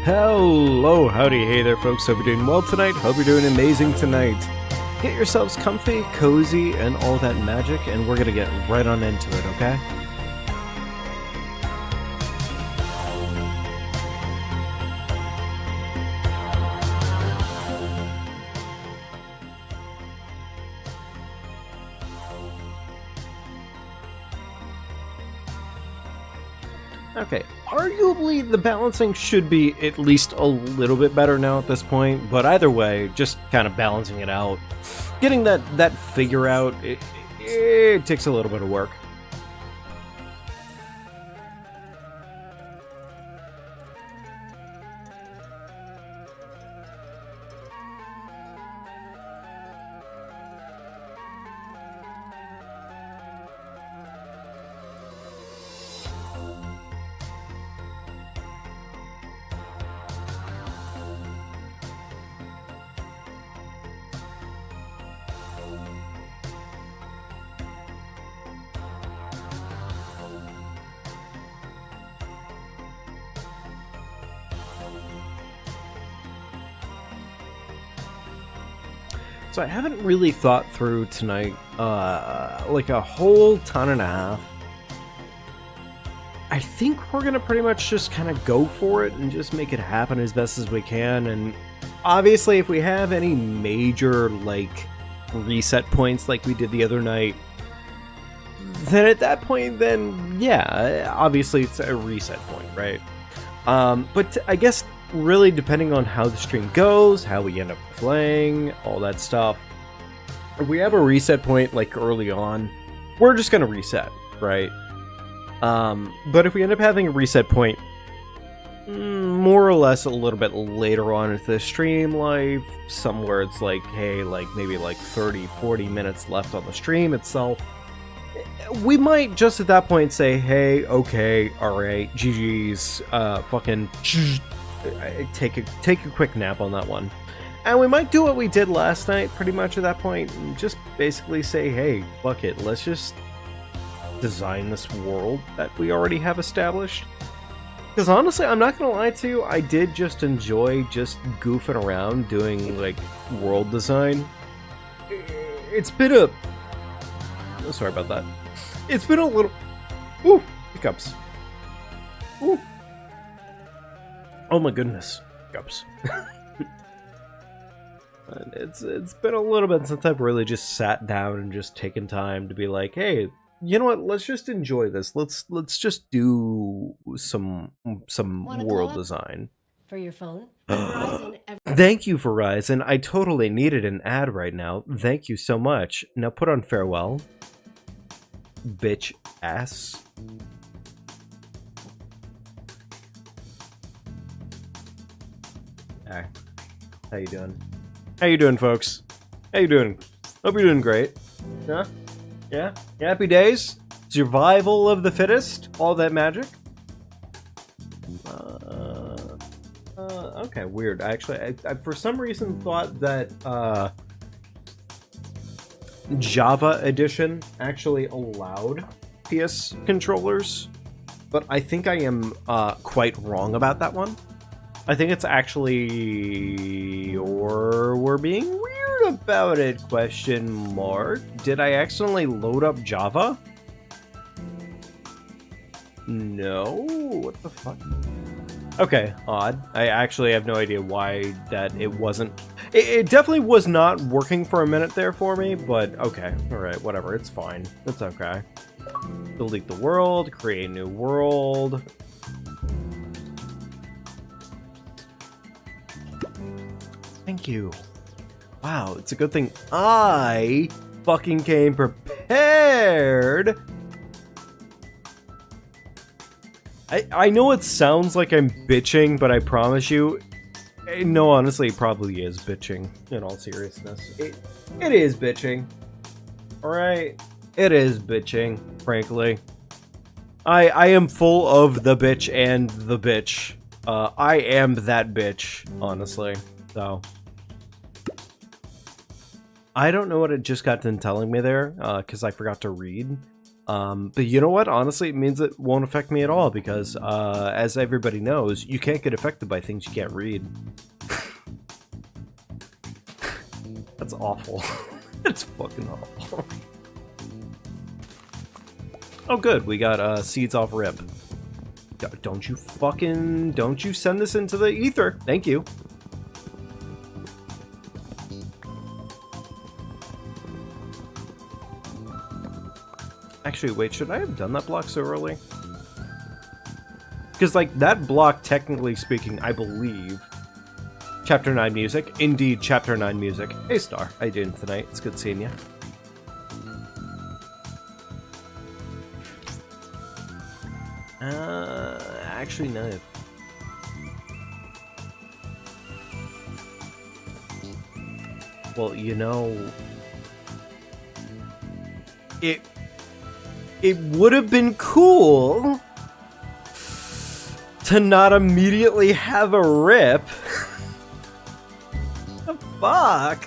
Hello, howdy, hey there folks, hope you're doing well tonight, hope you're doing amazing tonight. Get yourselves comfy, cozy, and all that magic, and we're gonna get right on into it, okay? Okay, arguably the balancing should be at least a little bit better now at this point, but either way, just kind of balancing it out. Getting that figure out, it takes a little bit of work. So I haven't really thought through tonight, like a whole ton and a half. I think we're gonna pretty much just kind of go for it and just make it happen as best as we can. And obviously, if we have any major, like, reset points like we did the other night, then at that point, then, yeah, obviously it's a reset point, right? But I guess really depending on how the stream goes, how we end up playing, all that stuff. If we have a reset point like early on, we're just gonna reset, right? But if we end up having a reset point more or less a little bit later on into the stream life, somewhere it's like, hey, like maybe like 30-40 minutes left on the stream itself, we might just at that point say, hey, okay, alright, GG's, fucking take a quick nap on that one. And we might do what we did last night pretty much at that point, and just basically say, hey, fuck it, let's just design this world that we already have established. Because honestly, I'm not gonna lie to you, I did just enjoy just goofing around doing like world design. It's been a... Oh, sorry about that. It's been a little... Ooh, hiccups. Ooh. Oh my goodness, hiccups. It's been a little bit since I've really just sat down and just taken time to be like, hey, you know what? Let's just enjoy this. Let's just do some world design. For your phone. Thank you, Verizon. I totally needed an ad right now. Thank you so much. Now put on farewell. Bitch ass. Hi. How you doing? How you doing, folks? How you doing? Hope you're doing great. Yeah? Yeah? Happy days? Survival of the fittest? All that magic? Okay, weird. Actually, I for some reason thought that Java Edition actually allowed PS controllers, but I think I am quite wrong about that one. I think it's actually... or we're being weird about it, question mark. Did I accidentally load up Java? No? What the fuck? Okay, odd. I actually have no idea why that it wasn't... It definitely was not working for a minute there for me, but okay. Alright, whatever. It's fine. It's okay. Delete the world, create a new world. Thank you. Wow, it's a good thing I fucking came prepared. I know it sounds like I'm bitching, but I promise you, no, honestly, it probably is bitching, in all seriousness. It is bitching. Alright? It is bitching, frankly. I am full of the bitch and the bitch. I am that bitch, honestly. So... I don't know what it just got done telling me there, because I forgot to read. But you know what? Honestly, it means it won't affect me at all because, as everybody knows, you can't get affected by things you can't read. That's awful. That's fucking awful. Oh good, we got seeds off rip. Don't you send this into the ether. Thank you. Actually, wait, should I have done that block so early? Because, like, that block, technically speaking, I believe... Chapter 9 music. Indeed, Chapter 9 music. Hey, Star. How you doing tonight? It's good seeing you. Actually, no. Well, you know... It would have been cool to not immediately have a rip. The fuck?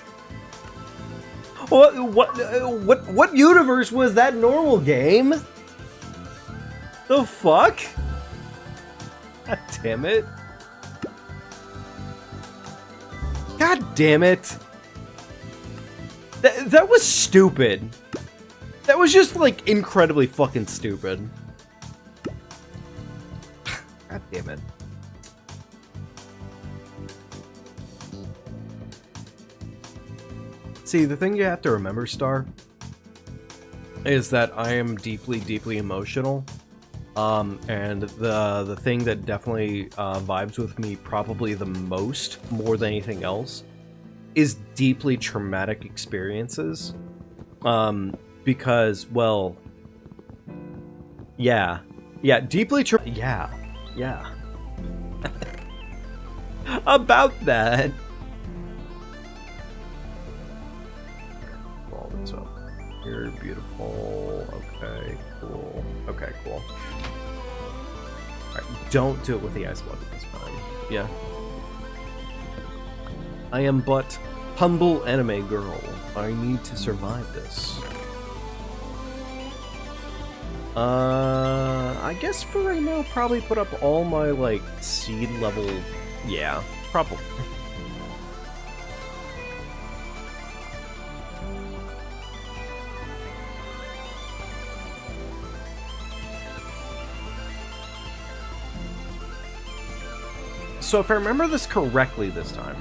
What universe was that normal game? The fuck? God damn it. God damn it. That was stupid. That was just, like, incredibly fucking stupid. God damn it. See, the thing you have to remember, Star, is that I am deeply, deeply emotional. And the thing that definitely vibes with me probably the most, more than anything else, is deeply traumatic experiences. Because, well, yeah, deeply yeah. About that. Roll this up. You're beautiful. Okay, cool. Okay, cool. Alright, don't do it with the ice block this time. Yeah. I am but humble anime girl. I need to survive this. I guess for right now, probably put up all my, like, seed level... Yeah, probably. So if I remember this correctly this time,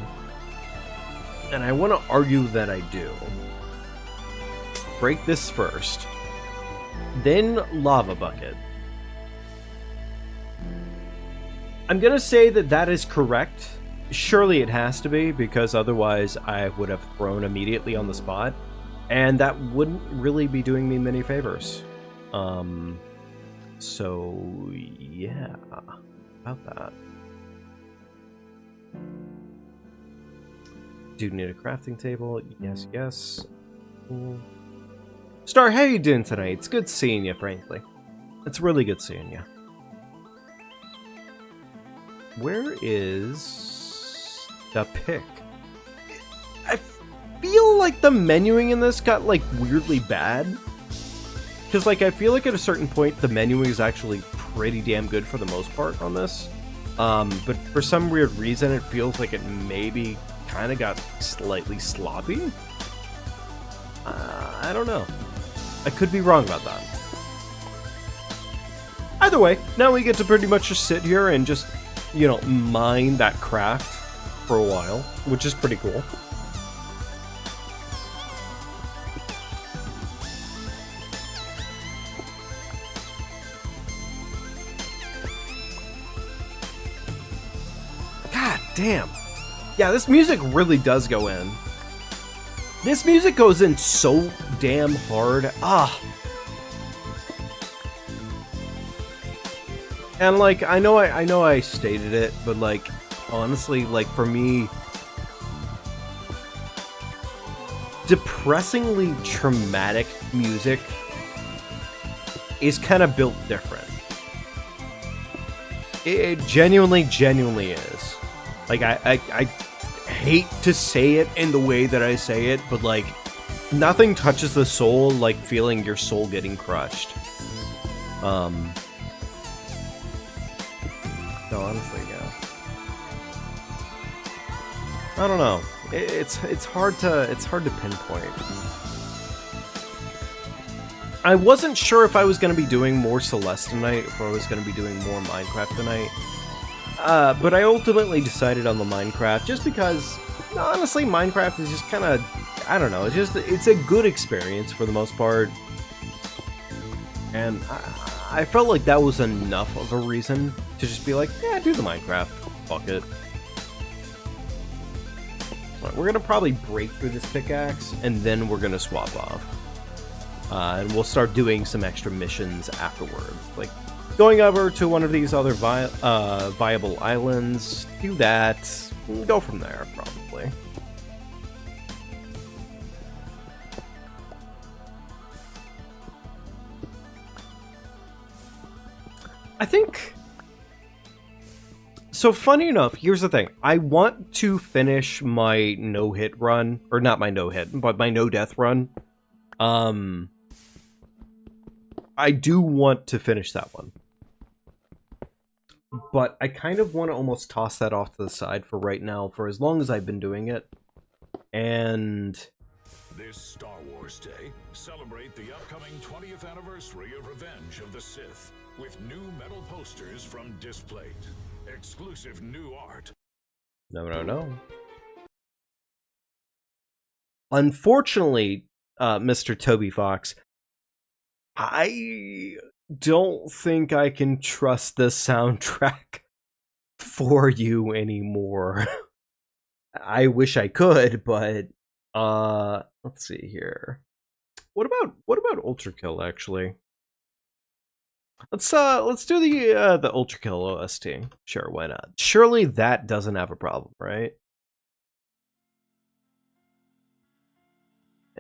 and I want to argue that I do, break this first, then lava bucket. I'm gonna say that that is correct. Surely it has to be, because otherwise I would have thrown immediately on the spot, and that wouldn't really be doing me many favors. So yeah, about that. Do need a crafting table? Yes, yes. Cool. Star, how you doing tonight? It's good seeing you, frankly. It's really good seeing you. Where is the pick? I feel like the menuing in this got, like, weirdly bad. Because, like, I feel like at a certain point, the menuing is actually pretty damn good for the most part on this. But for some weird reason, it feels like it maybe kind of got slightly sloppy. I don't know. I could be wrong about that. Either way, now we get to pretty much just sit here and just, you know, mine that craft for a while, which is pretty cool. God damn. Yeah, this music really does go in. This music goes in so damn hard. Ah. And like, I know I stated it, but like, honestly, like for me, depressingly traumatic music is kind of built different. It genuinely is. Like, I hate to say it in the way that I say it, but like, nothing touches the soul like feeling your soul getting crushed. No, honestly, yeah. I don't know. It's hard to pinpoint. I wasn't sure if I was going to be doing more Celeste tonight, if I was going to be doing more Minecraft tonight. But I ultimately decided on the Minecraft just because, honestly, Minecraft is just kind of, I don't know, it's a good experience for the most part. And I felt like that was enough of a reason to just be like, yeah, do the Minecraft. Fuck it. Right, we're going to probably break through this pickaxe, and then we're going to swap off. And we'll start doing some extra missions afterwards. Like, going over to one of these other viable islands, do that, and go from there, probably. I think... So, funny enough, here's the thing. I want to finish my no-hit run, or not my no-hit, but my no-death run. I do want to finish that one. But I kind of want to almost toss that off to the side for right now, for as long as I've been doing it. And... This Star Wars Day, celebrate the upcoming 20th anniversary of Revenge of the Sith with new metal posters from Displate. Exclusive new art. No. Unfortunately, Mr. Toby Fox, I don't think I can trust the soundtrack for you anymore. I wish I could, but let's see here. What about Ultra Kill actually? Let's do the Ultra Kill OST. Sure, why not? Surely that doesn't have a problem, right?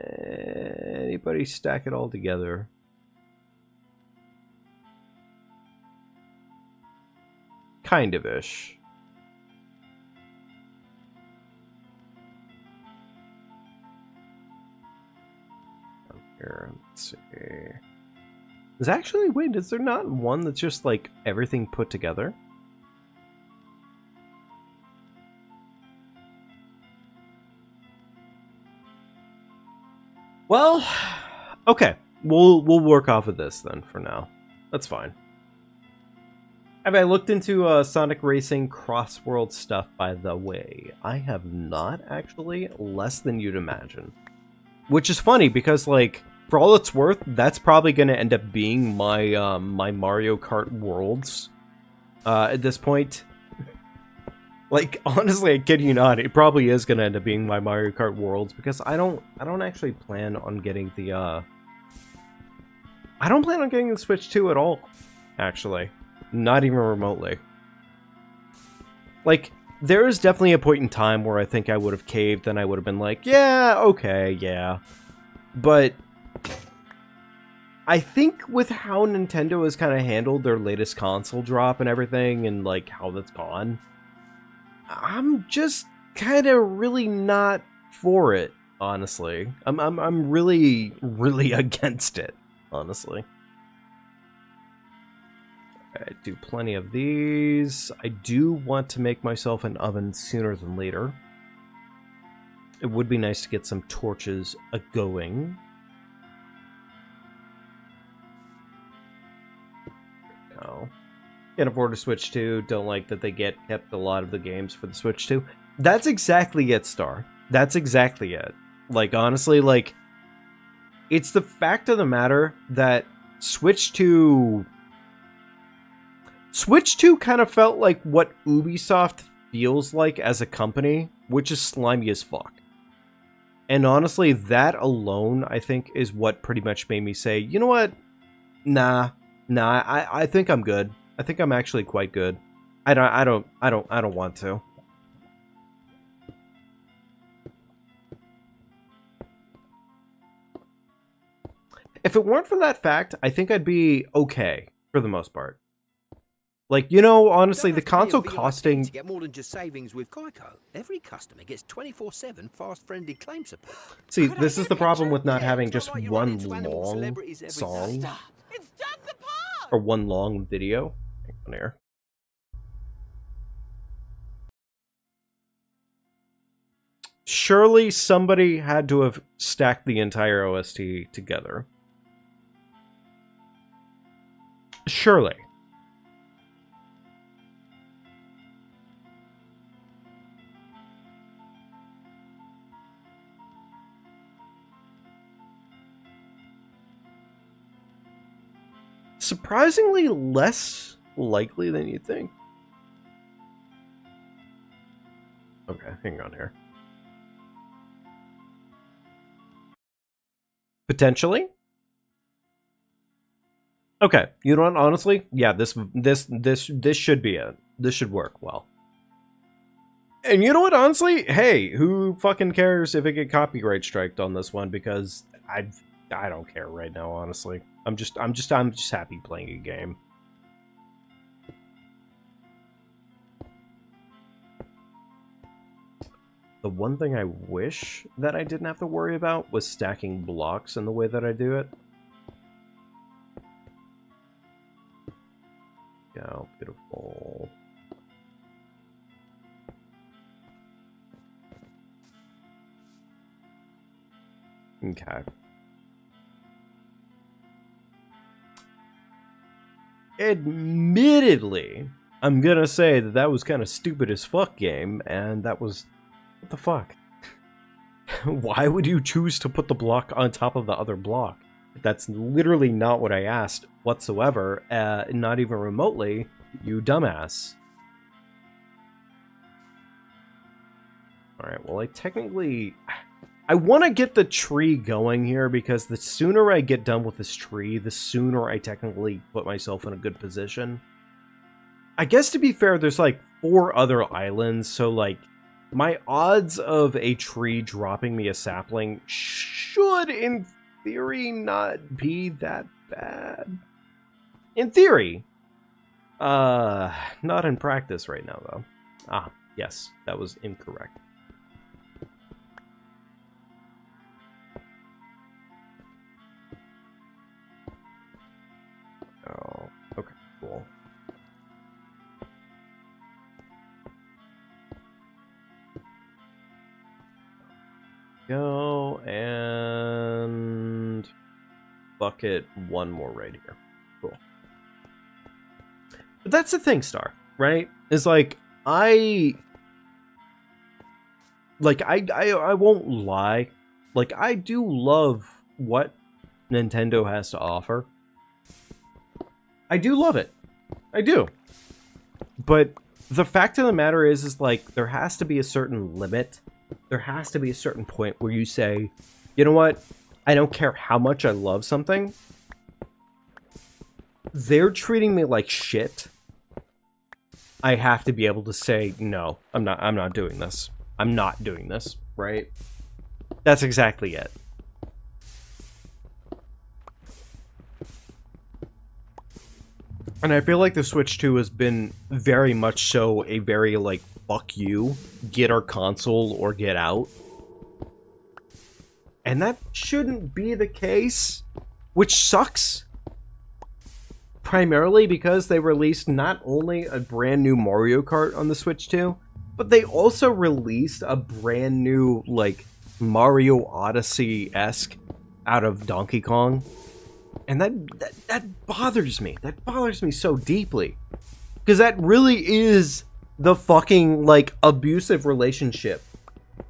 Anybody stack it all together? Kind of ish. Here, let's see. Is actually, wait, is there not one that's just like everything put together? Well, okay. We'll work off of this then for now. That's fine. Have I looked into Sonic Racing cross-world stuff, by the way? I have not, actually. Less than you'd imagine. Which is funny, because, like, for all it's worth, that's probably going to end up being my my Mario Kart Worlds at this point. Like, honestly, I kid you not, it probably is going to end up being my Mario Kart Worlds, because I don't actually plan on getting the I don't plan on getting the Switch 2 at all, actually. Not even remotely. Like, there is definitely a point in time where I think I would have caved and I would have been like, yeah, okay, yeah. But I think with how Nintendo has kind of handled their latest console drop and everything, and like how that's gone, I'm just kind of really not for it, honestly. I'm really against it, honestly. I do plenty of these. I do want to make myself an oven sooner than later. It would be nice to get some torches going. No. Can't afford a Switch 2. Don't like that they kept a lot of the games for the Switch 2. That's exactly it, Star. That's exactly it. Like, honestly, like, it's the fact of the matter that Switch 2 kind of felt like what Ubisoft feels like as a company, which is slimy as fuck. And honestly, that alone, I think, is what pretty much made me say, you know what? Nah, I think I'm good. I think I'm actually quite good. I don't want to. If it weren't for that fact, I think I'd be okay for the most part. Like, you know, honestly, the console costing... To get more than just savings with Geico, every customer gets 24/7 fast-friendly claim support. See, this is the problem with not having just one long song. It's just a part. or one long video. Hang on here. Surely somebody had to have stacked the entire OST together. Surely. Surprisingly less likely than you think. Okay, hang on here. Potentially. Okay, you know what? Honestly, yeah, this should be it. This should work well. And you know what? Honestly, hey, who fucking cares if it get copyright striked on this one? Because I don't care right now. Honestly, I'm just happy playing a game. The one thing I wish that I didn't have to worry about was stacking blocks in the way that I do it. Go, beautiful. Okay. Admittedly, I'm gonna say that that was kind of stupid as fuck game, and that was... What the fuck? Why would you choose to put the block on top of the other block? That's literally not what I asked whatsoever, not even remotely, you dumbass. Alright, well I want to get the tree going here, because the sooner I get done with this tree, the sooner I technically put myself in a good position. I guess to be fair, there's like 4 other islands, so like, my odds of a tree dropping me a sapling should, in theory, not be that bad. In theory. Not in practice right now, though. Ah, yes, that was incorrect. Oh, okay, cool. Go, and bucket one more right here. Cool. But that's the thing, Star, right? Is like, I won't lie. Like, I do love what Nintendo has to offer. I do love it. I do. But the fact of the matter is like, there has to be a certain limit. There has to be a certain point where you say, you know what? I don't care how much I love something. They're treating me like shit. I have to be able to say, no, I'm not doing this. I'm not doing this, right? That's exactly it. And I feel like the Switch 2 has been very much so a very, like, fuck you, get our console or get out. And that shouldn't be the case, which sucks. Primarily because they released not only a brand new Mario Kart on the Switch 2, but they also released a brand new, like, Mario Odyssey-esque out of Donkey Kong. And that bothers me. That bothers me so deeply. Because that really is the fucking, like, abusive relationship,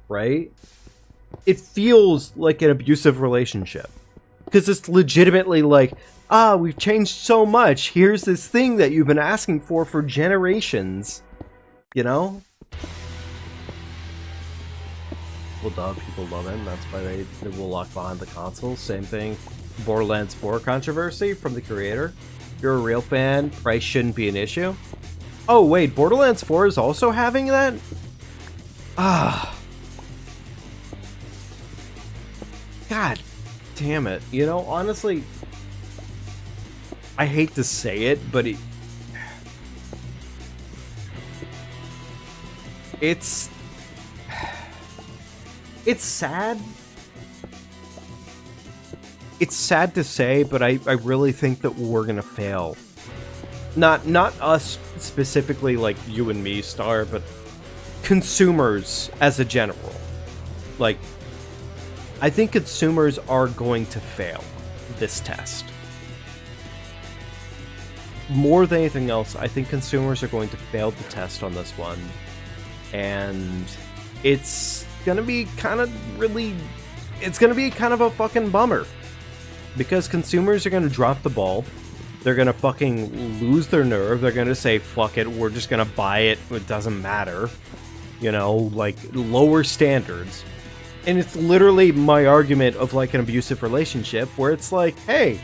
right? It feels like an abusive relationship. Because it's legitimately like, we've changed so much. Here's this thing that you've been asking for generations. You know? Well, duh, people love him. That's why they will lock behind the console. Same thing. Borderlands 4 controversy from the creator. If you're a real fan, price shouldn't be an issue. Oh, wait, Borderlands 4 is also having that? Ah. God damn it. You know, honestly, I hate to say it, but it's sad. It's sad to say, but I really think that we're gonna fail not us specifically, like you and me, Star, but consumers as a general. Like, I think consumers are going to fail this test. More than anything else, I think consumers are going to fail the test on this one. And it's gonna be kind of a fucking bummer. Because consumers are gonna drop the ball. They're gonna fucking lose their nerve. They're gonna say, fuck it, we're just gonna buy it. It doesn't matter. You know, like, lower standards. And it's literally my argument of, like, an abusive relationship, where it's like, hey,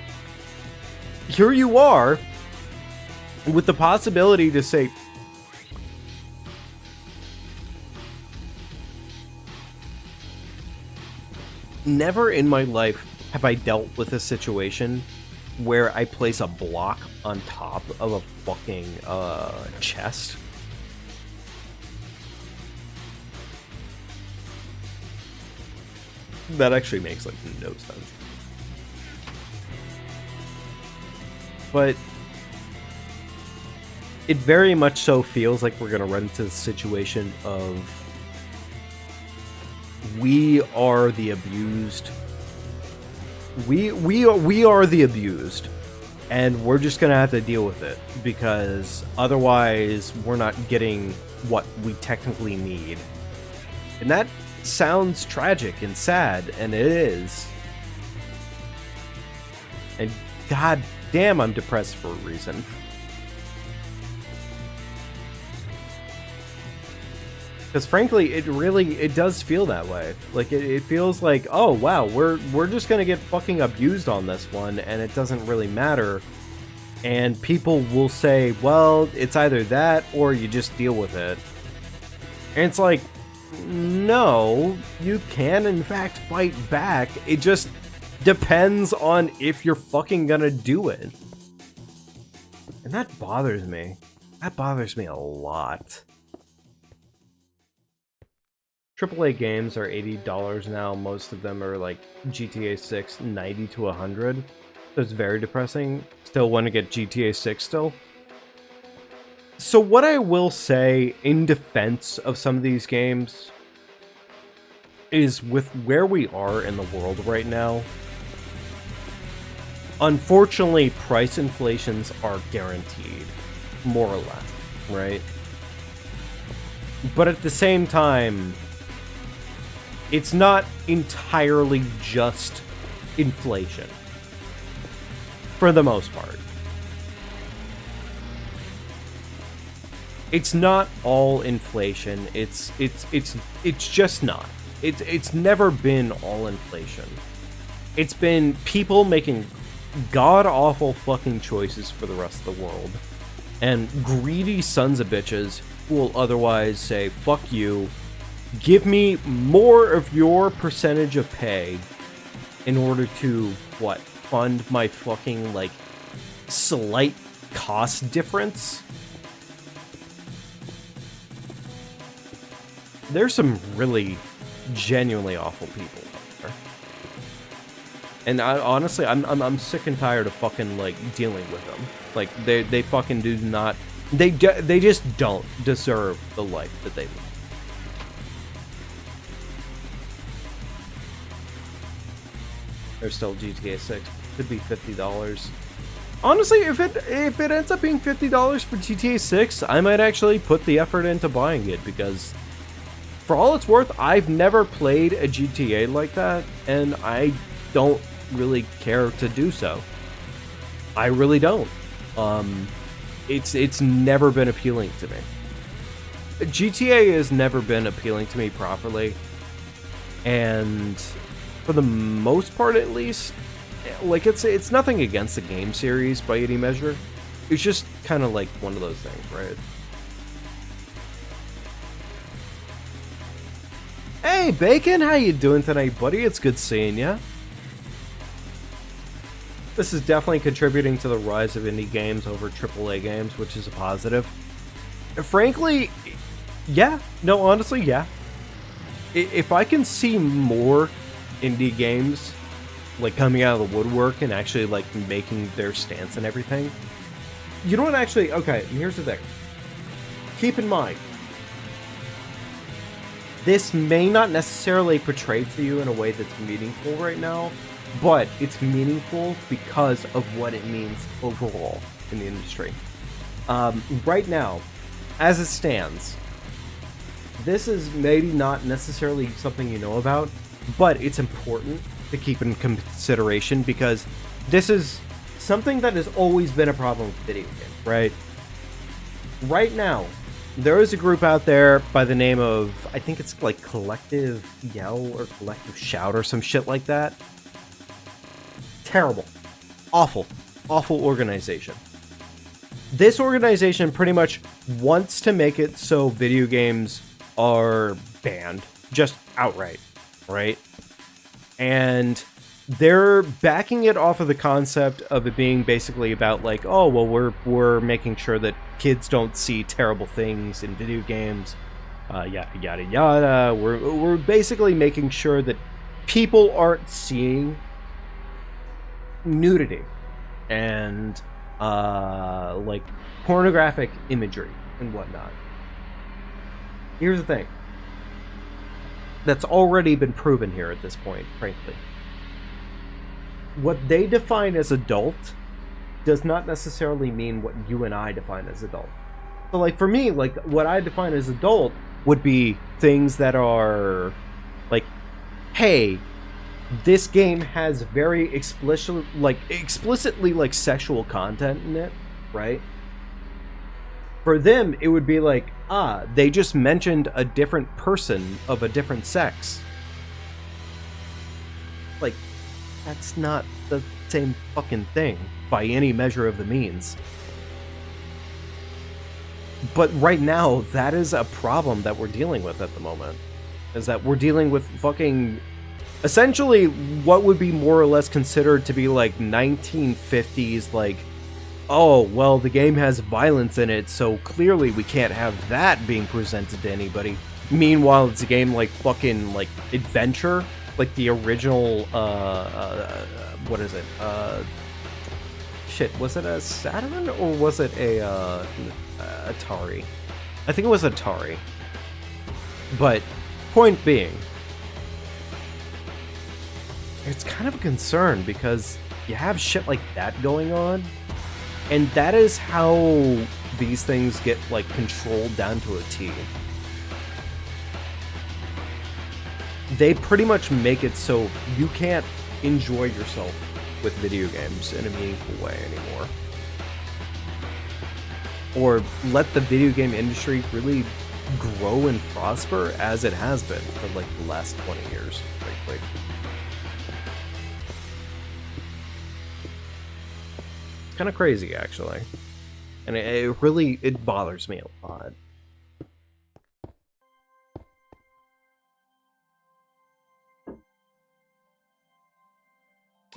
here you are, with the possibility to say, never in my life have I dealt with a situation where I place a block on top of a fucking chest. That actually makes, like, no sense. But it very much so feels like we're gonna run into the situation of we are the abused. We are the abused, and we're just gonna have to deal with it, because otherwise we're not getting what we technically need. And that sounds tragic and sad, and it is. And god damn, I'm depressed for a reason. Because frankly, it does feel that way. Like, it feels like, oh wow, we're just gonna get fucking abused on this one, and it doesn't really matter. And people will say, well, it's either that or you just deal with it. And it's like, no, you can in fact fight back. It just depends on if you're fucking gonna do it. And that bothers me. That bothers me a lot. AAA games are $80 now. Most of them are like GTA 6, 90 to 100. So it's very depressing. Still want to get GTA 6 still. So what I will say in defense of some of these games is, with where we are in the world right now, unfortunately, price inflations are guaranteed, more or less, right? But at the same time, it's not entirely just inflation, for the most part. It's not all inflation. It's just not. It's never been all inflation. It's been people making god-awful fucking choices for the rest of the world. And greedy sons of bitches who will otherwise say, fuck you, give me more of your percentage of pay in order to, what, fund my fucking, like, slight cost difference? There's some really genuinely awful people out there. And honestly, I'm sick and tired of fucking, like, dealing with them. Like, they fucking do not... They just don't deserve the life that they live. There's still GTA 6. Could be $50. Honestly, if it ends up being $50 for GTA 6, I might actually put the effort into buying it, because for all it's worth, I've never played a GTA like that, and I don't really care to do so. I really don't. It's never been appealing to me. GTA has never been appealing to me properly, and for the most part, at least, like, it's nothing against the game series by any measure. It's just kind of like one of those things, right? Hey, Bacon, how you doing tonight, buddy? It's good seeing ya. This is definitely contributing to the rise of indie games over AAA games, which is a positive. Frankly, yeah. No, honestly, yeah. If I can see more indie games, like, coming out of the woodwork and actually, like, making their stance and everything, You know what, actually, okay, here's the thing. Keep in mind, this may not necessarily portray to you in a way that's meaningful right now, but it's meaningful because of what it means overall in the industry. Right now, as it stands, this is maybe not necessarily something you know about, but it's important to keep in consideration because this is something that has always been a problem with video games, right? Right now, there is a group out there by the name of, I think it's like Collective Yell or Collective Shout or some shit like that. Terrible. Awful. Awful organization. This organization pretty much wants to make it so video games are banned. Just outright. Right? And they're backing it off of the concept of it being basically about like, oh, well, we're making sure that kids don't see terrible things in video games, yada yada yada. We're basically making sure that people aren't seeing nudity and like pornographic imagery and whatnot. Here's the thing. That's already been proven here at this point, frankly. What they define as adult does not necessarily mean what you and I define as adult. So, like, for me, like, what I define as adult would be things that are, like, hey, this game has very explicitly, like, sexual content in it, right? For them, it would be like, they just mentioned a different person of a different sex. Like, that's not the same fucking thing by any measure of the means. But right now, that is a problem that we're dealing with at the moment. Is that we're dealing with fucking... essentially, what would be more or less considered to be like 1950s, like, oh, well, the game has violence in it, so clearly we can't have that being presented to anybody. Meanwhile, it's a game like fucking, like, Adventure, like the original, what is it? Shit, was it a Saturn or was it a, Atari? I think it was Atari. But, point being, it's kind of a concern because you have shit like that going on, and that is how these things get, like, controlled down to a T. They pretty much make it so you can't enjoy yourself with video games in a meaningful way anymore. Or let the video game industry really grow and prosper as it has been for, like, the last 20 years, frankly. Kind of crazy, actually, and it really bothers me a lot.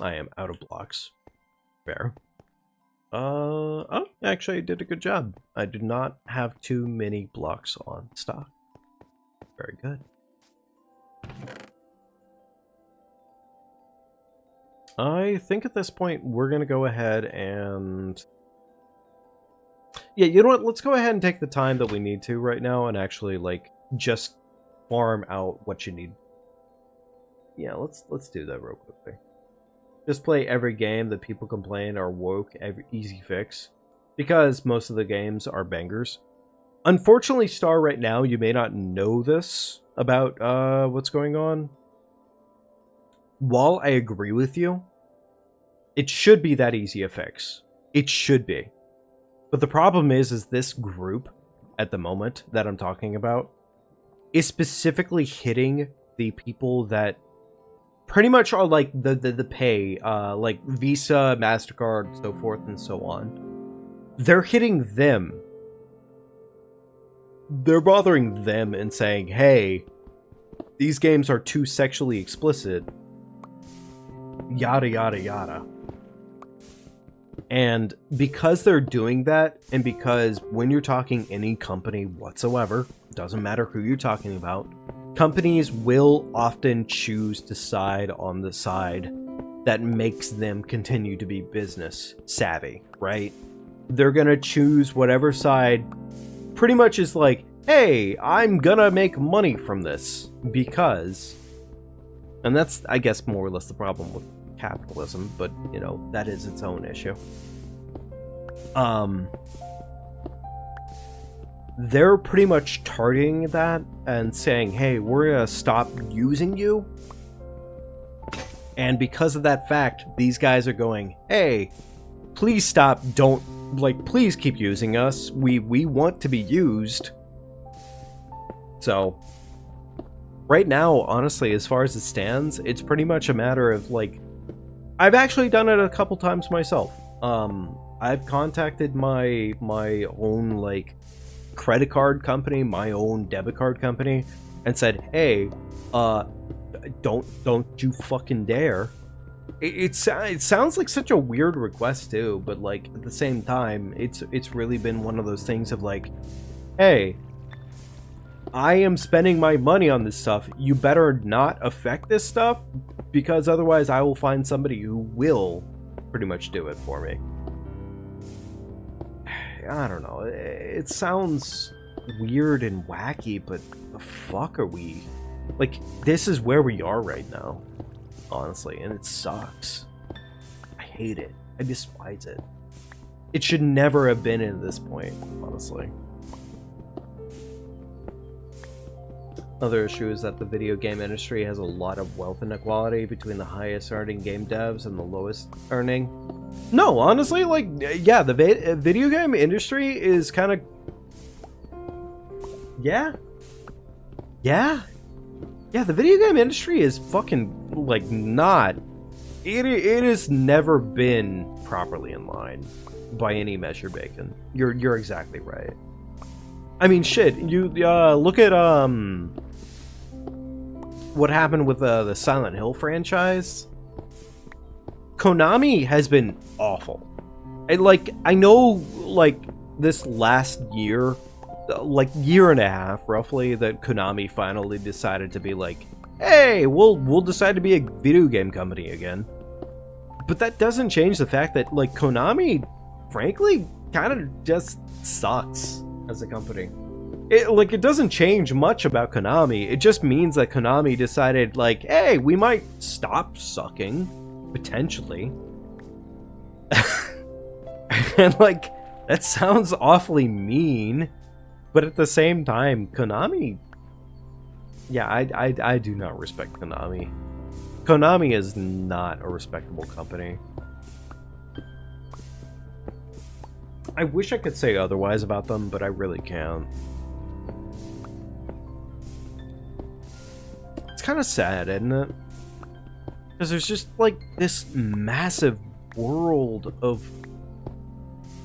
I am out of blocks. Fair. Oh, actually, I did a good job. I did not have too many blocks on stock. Very good. I think at this point we're going to go ahead and... yeah, you know what? Let's go ahead and take the time that we need to right now and actually, like, just farm out what you need. Yeah, let's do that real quickly. Just play every game that people complain are woke, every easy fix. Because most of the games are bangers. Unfortunately, Star, right now, you may not know this about what's going on. While I agree with you, it should be that easy a fix. It should be. But the problem is this group, at the moment, that I'm talking about, is specifically hitting the people that pretty much are like the pay, like Visa, MasterCard, so forth and so on. They're hitting them. They're bothering them and saying, hey, these games are too sexually explicit. Yada, yada, yada. And because they're doing that, and because when you're talking any company whatsoever, doesn't matter who you're talking about, companies will often choose to side on the side that makes them continue to be business savvy, right? they're gonna choose whatever side pretty much is like, hey, I'm gonna make money from this because... And that's, I guess, more or less the problem with capitalism, but, you know, that is its own issue. They're pretty much targeting that and saying, hey, we're gonna stop using you. And because of that fact, these guys are going, hey, please stop, please keep using us. We want to be used. So, right now, honestly, as far as it stands, it's pretty much a matter of, like, I've actually done it a couple times myself. I've contacted my own, like, credit card company, my own debit card company, and said, hey, don't you fucking dare. It sounds like such a weird request too, but like at the same time, it's really been one of those things of like, hey, I am spending my money on this stuff. You better not affect this stuff, because otherwise I will find somebody who will pretty much do it for me. I don't know. It sounds weird and wacky, but the fuck are we? Like, this is where we are right now, honestly, and it sucks. I hate it. I despise it. It should never have been at this point, honestly. Another issue is that the video game industry has a lot of wealth inequality between the highest earning game devs and the lowest earning. No, honestly, like, yeah, the video game industry is kind of... Yeah, the video game industry is fucking, like, not... It has never been properly in line by any measure, Bacon. You're exactly right. I mean, shit, you look at, what happened with the Silent Hill franchise. Konami has been awful. I know, like, this last year, like, year and a half, roughly, that Konami finally decided to be like, hey, we'll decide to be a video game company again. But that doesn't change the fact that, like, Konami, frankly, kind of just sucks as a company. It doesn't change much about Konami. It just means that Konami decided, like, hey, we might stop sucking, potentially. And, like, that sounds awfully mean, but at the same time, Konami... Yeah, I do not respect Konami. Konami is not a respectable company. I wish I could say otherwise about them, but I really can't. It's kind of sad, isn't it? Because there's just, like, this massive world of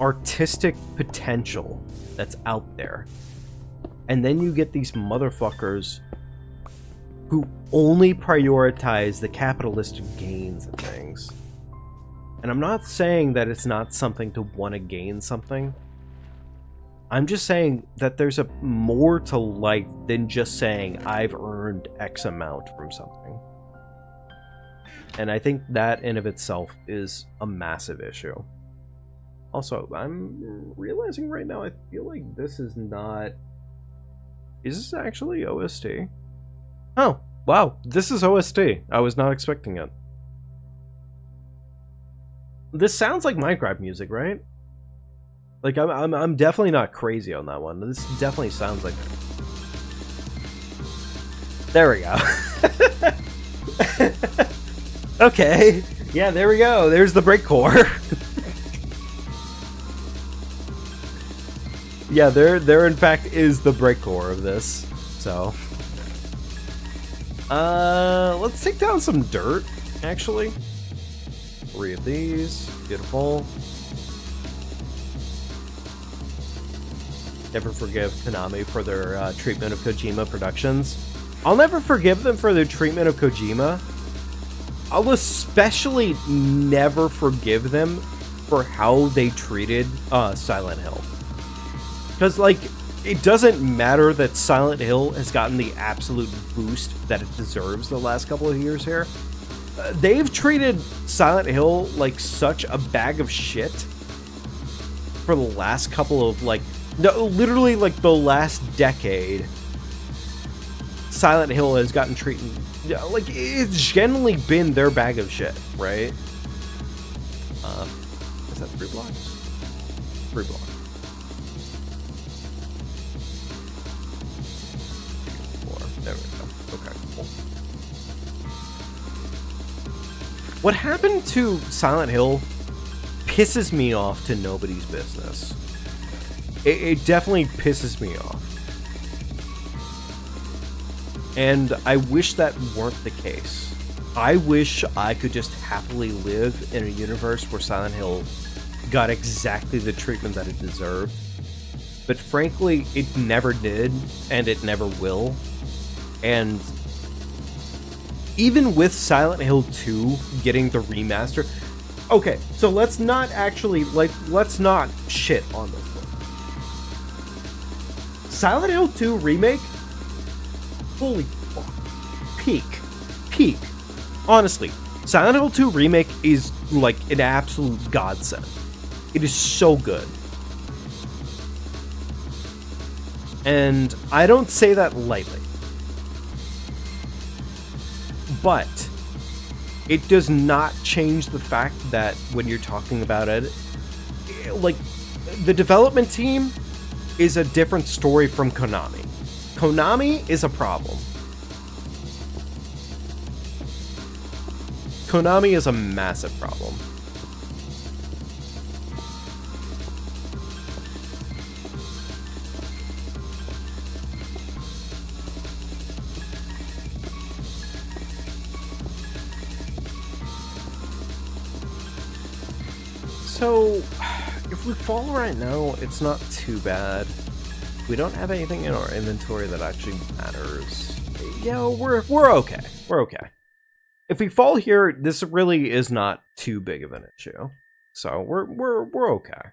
artistic potential that's out there. And then you get these motherfuckers who only prioritize the capitalistic gains of things. And I'm not saying that it's not something to want to gain something. I'm just saying that there's a more to life than just saying I've earned X amount from something. And I think that in of itself is a massive issue. Also, I'm realizing right now I feel like this is not... Is this actually OST? Oh, wow, this is OST. I was not expecting it. This sounds like Minecraft music, right? Like, I'm definitely not crazy on that one. This definitely sounds like... There we go. Okay. Yeah, there we go. There's the breakcore. Yeah, there in fact is the breakcore of this. So... let's take down some dirt, actually. 3 of these. Beautiful. Never forgive Konami for their treatment of Kojima Productions. I'll never forgive them for their treatment of Kojima. I'll especially never forgive them for how they treated Silent Hill. Because, like, it doesn't matter that Silent Hill has gotten the absolute boost that it deserves the last couple of years here. They've treated Silent Hill like such a bag of shit for the last couple of, like, no, literally, like, the last decade, Silent Hill has gotten treated, like, it's generally been their bag of shit, right? Is that 3 blocks? 3 blocks. 4. There we go. Okay, cool. What happened to Silent Hill pisses me off to nobody's business. It definitely pisses me off. And I wish that weren't the case. I wish I could just happily live in a universe where Silent Hill got exactly the treatment that it deserved. But frankly, it never did, and it never will. And even with Silent Hill 2 getting the remaster... Okay, so let's not actually, like, let's not shit on this one. Silent Hill 2 Remake? Holy fuck. Peak. Honestly, Silent Hill 2 Remake is, like, an absolute godsend. It is so good. And I don't say that lightly. But it does not change the fact that when you're talking about it, like, the development team is a different story from Konami. Konami is a problem. Konami is a massive problem. So, if we fall right now, it's not too bad. We don't have anything in our inventory that actually matters. Yeah, we're okay. We're okay. If we fall here, this really is not too big of an issue. So we're okay.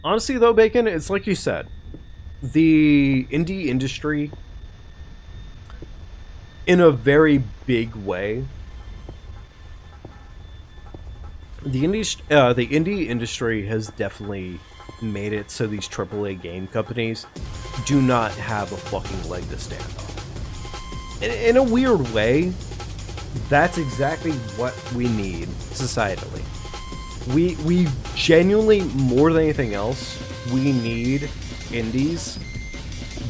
Honestly, though, Bacon, it's like you said. The indie industry, in a very big way, the indie industry has definitely made it so these AAA game companies do not have a fucking leg to stand on. In a weird way, that's exactly what we need societally. We genuinely, more than anything else, we need indies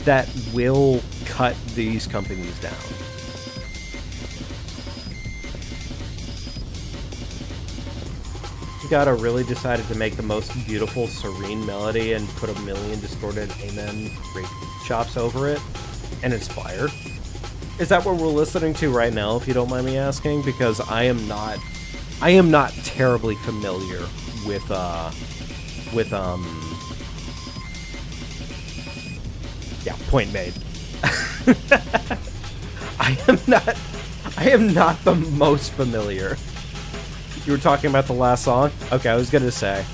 that will cut these companies down. Gotta really decided to make the most beautiful, serene melody and put a million distorted amen great chops over it, and it's fire. Is that what we're listening to right now, if you don't mind me asking? Because I am not terribly familiar with yeah, point made. I am not the most familiar. You were talking about the last song? Okay, I was gonna say.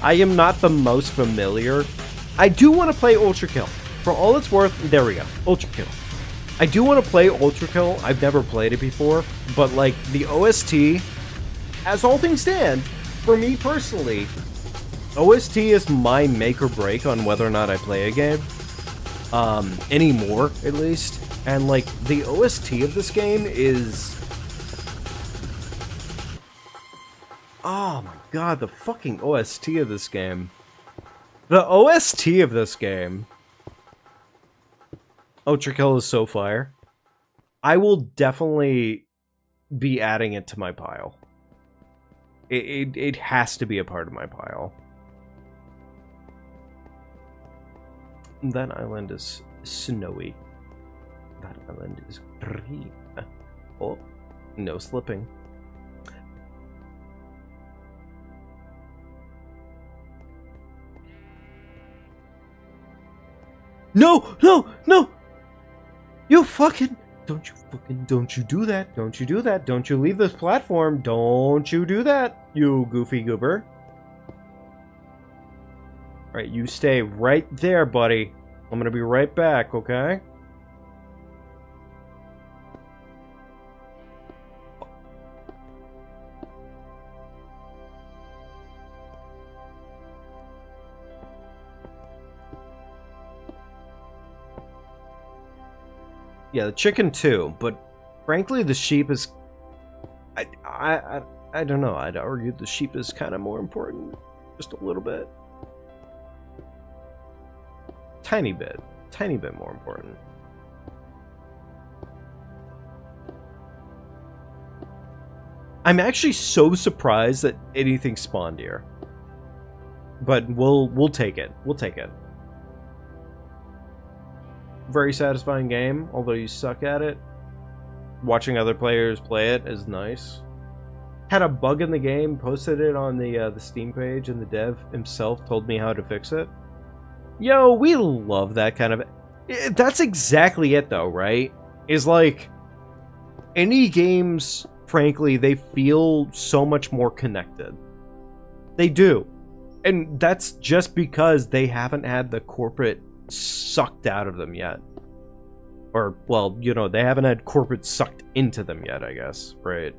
I am not the most familiar. I do want to play Ultra Kill. For all it's worth, there we go. Ultra Kill. I do want to play Ultra Kill. I've never played it before. But, like, the OST, as all things stand, for me personally, OST is my make or break on whether or not I play a game. Anymore, at least. And, like, the OST of this game is... Oh my god, the fucking OST of this game. The OST of this game. Ultra Kill is so fire. I will definitely be adding it to my pile. It has to be a part of my pile. That island is snowy. That island is green. Oh, no slipping. No! No! No! You fucking... Don't you do that. Don't you do that. Don't you leave this platform. Don't you do that, you goofy goober. Alright, you stay right there, buddy. I'm gonna be right back, okay? Yeah, the chicken too, but frankly, the sheep is... I don't know. I'd argue the sheep is kind of more important. Just a little bit. Tiny bit more important. I'm actually so surprised that anything spawned here. But we'll take it. We'll take it. Very satisfying game, although you suck at it. Watching other players play it is nice. Had a bug in the game, posted it on the Steam page, and the dev himself told me how to fix it. Yo, we love that kind of... That's exactly it, though, right? Is like... Any games, frankly, they feel so much more connected. They do. And that's just because they haven't had the corporate sucked out of them yet. Or, well, you know, they haven't had corporate sucked into them yet, I guess, right?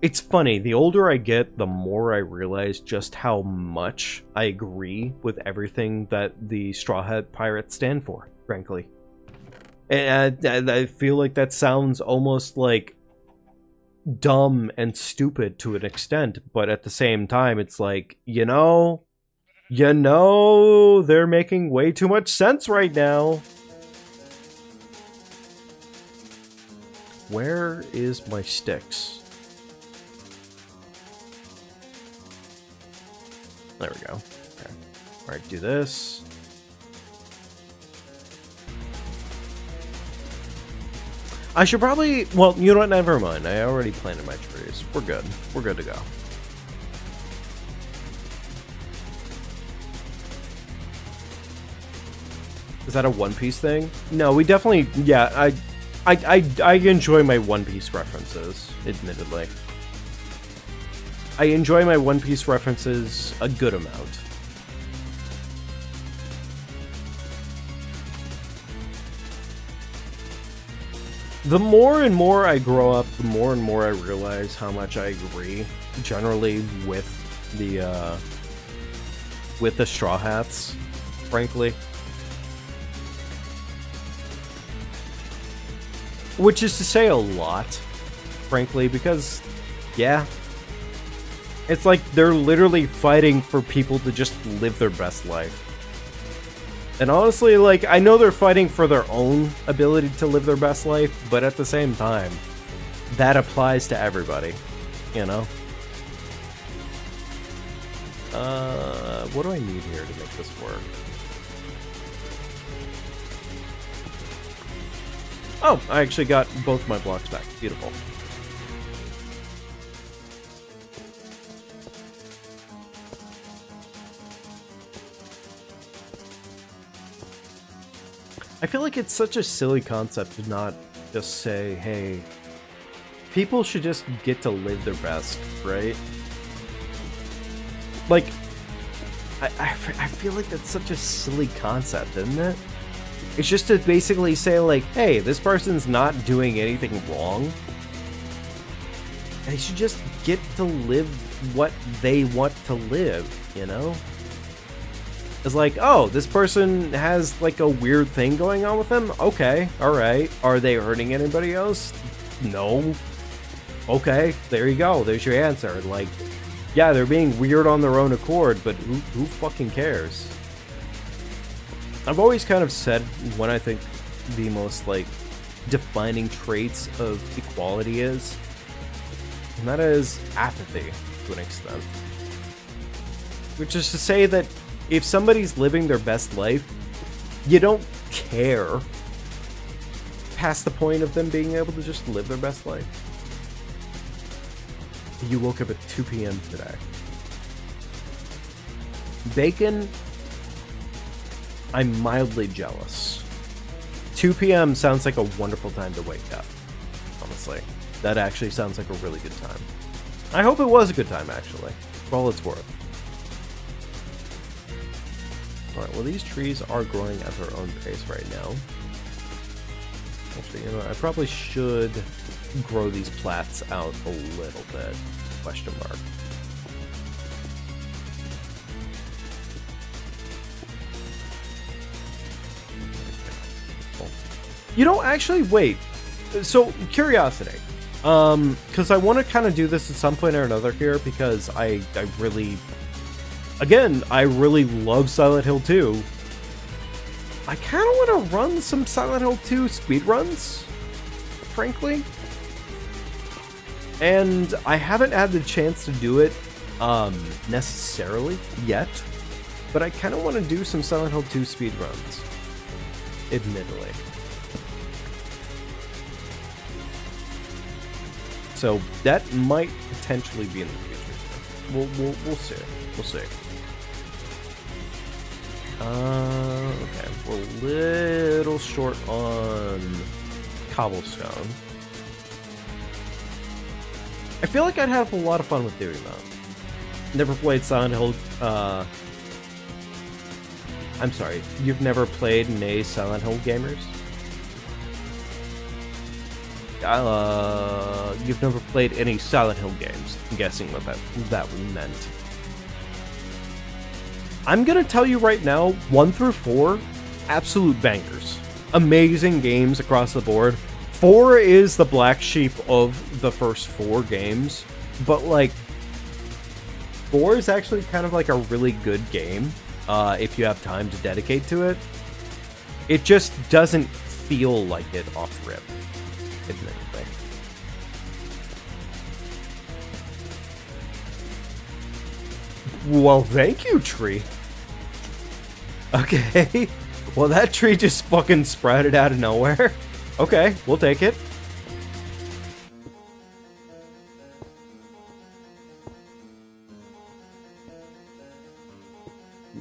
It's funny, the older I get, the more I realize just how much I agree with everything that the Straw Hat Pirates stand for, frankly. And I feel like that sounds almost like dumb and stupid to an extent, but at the same time, it's like, you know, they're making way too much sense right now. Where is my sticks? There we go. Okay. Alright, do this. I should probably... Well, you know what? Never mind. I already planted my trees. We're good. We're good to go. Is that a One Piece thing? No, we definitely... Yeah, I enjoy my One Piece references, admittedly. I enjoy my One Piece references a good amount. The more and more I grow up, the more and more I realize how much I agree, generally, with the Straw Hats, frankly. Which is to say a lot, frankly, because, yeah, it's like they're literally fighting for people to just live their best life. And honestly, like, I know they're fighting for their own ability to live their best life, but at the same time, that applies to everybody, you know? What do I need here to make this work? Oh, I actually got both my blocks back. Beautiful. I feel like it's such a silly concept to not just say, hey, people should just get to live their best, right? Like, I feel like that's such a silly concept, isn't it? It's just to basically say, like, hey, this person's not doing anything wrong. They should just get to live what they want to live, you know? It's like, oh, this person has, like, a weird thing going on with them? Okay, alright. Are they hurting anybody else? No. Okay, there you go. There's your answer. Like, yeah, they're being weird on their own accord, but who fucking cares? I've always kind of said when I think the most, like, defining traits of equality is, and that is apathy, to an extent. Which is to say that if somebody's living their best life, you don't care past the point of them being able to just live their best life. You woke up at 2 p.m. today. Bacon, I'm mildly jealous. 2 p.m. sounds like a wonderful time to wake up, honestly. That actually sounds like a really good time. I hope it was a good time, actually, for all it's worth. Alright, well, these trees are growing at their own pace right now. Actually, you know, I probably should grow these plats out a little bit. Question mark. You know, actually, wait. So, curiosity. Because I want to kind of do this at some point or another here, because I really... Again, I really love Silent Hill 2. I kind of want to run some Silent Hill 2 speedruns, frankly. And I haven't had the chance to do it necessarily yet, but I kind of want to do some Silent Hill 2 speedruns, admittedly. So that might potentially be in the future. We'll see. We'll see. Okay, we're a little short on cobblestone. I feel like I'd have a lot of fun with doing that. Never played Silent Hill, I'm sorry, you've never played Nay Silent Hill gamers? You've never played any Silent Hill games. I'm guessing what that meant. I'm gonna tell you right now, 1 through 4, absolute bangers. Amazing games across the board. 4 is the black sheep of the first 4 games, but like 4 is actually kind of like a really good game if you have time to dedicate to it. It just doesn't feel like it off rip, admittedly. Well, thank you, tree. Okay. Well, that tree just fucking sprouted out of nowhere. Okay, we'll take it.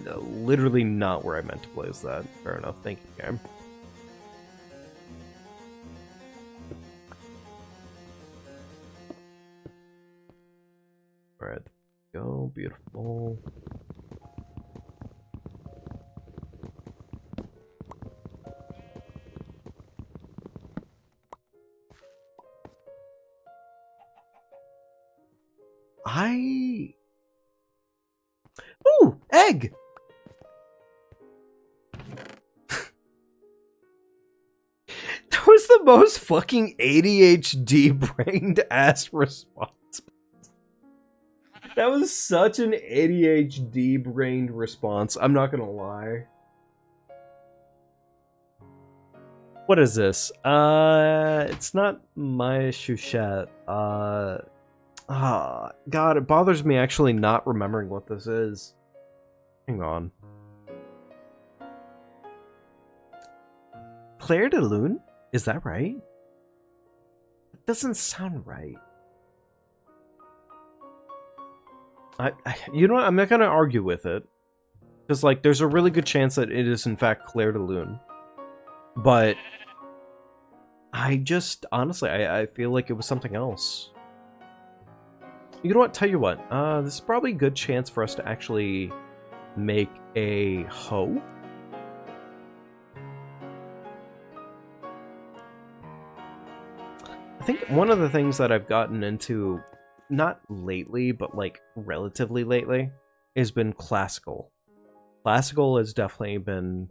No, literally not where I meant to place that. Fair enough. Thank you, game. Alright. Go. Beautiful. Ooh, egg! That was the most fucking ADHD-brained ass response. That was such an ADHD-brained response, I'm not gonna lie. What is this? It's not my chouchette. God, it bothers me actually not remembering what this is. Hang on. Claire de Lune? Is that right? It doesn't sound right. You know what? I'm not gonna argue with it. Because, like, there's a really good chance that it is, in fact, Claire de Lune. But I just, honestly, I feel like it was something else. You know what? Tell you what. This is probably a good chance for us to actually make a hoe. I think one of the things that I've gotten into, not lately, but like relatively lately, has been classical. Classical has definitely been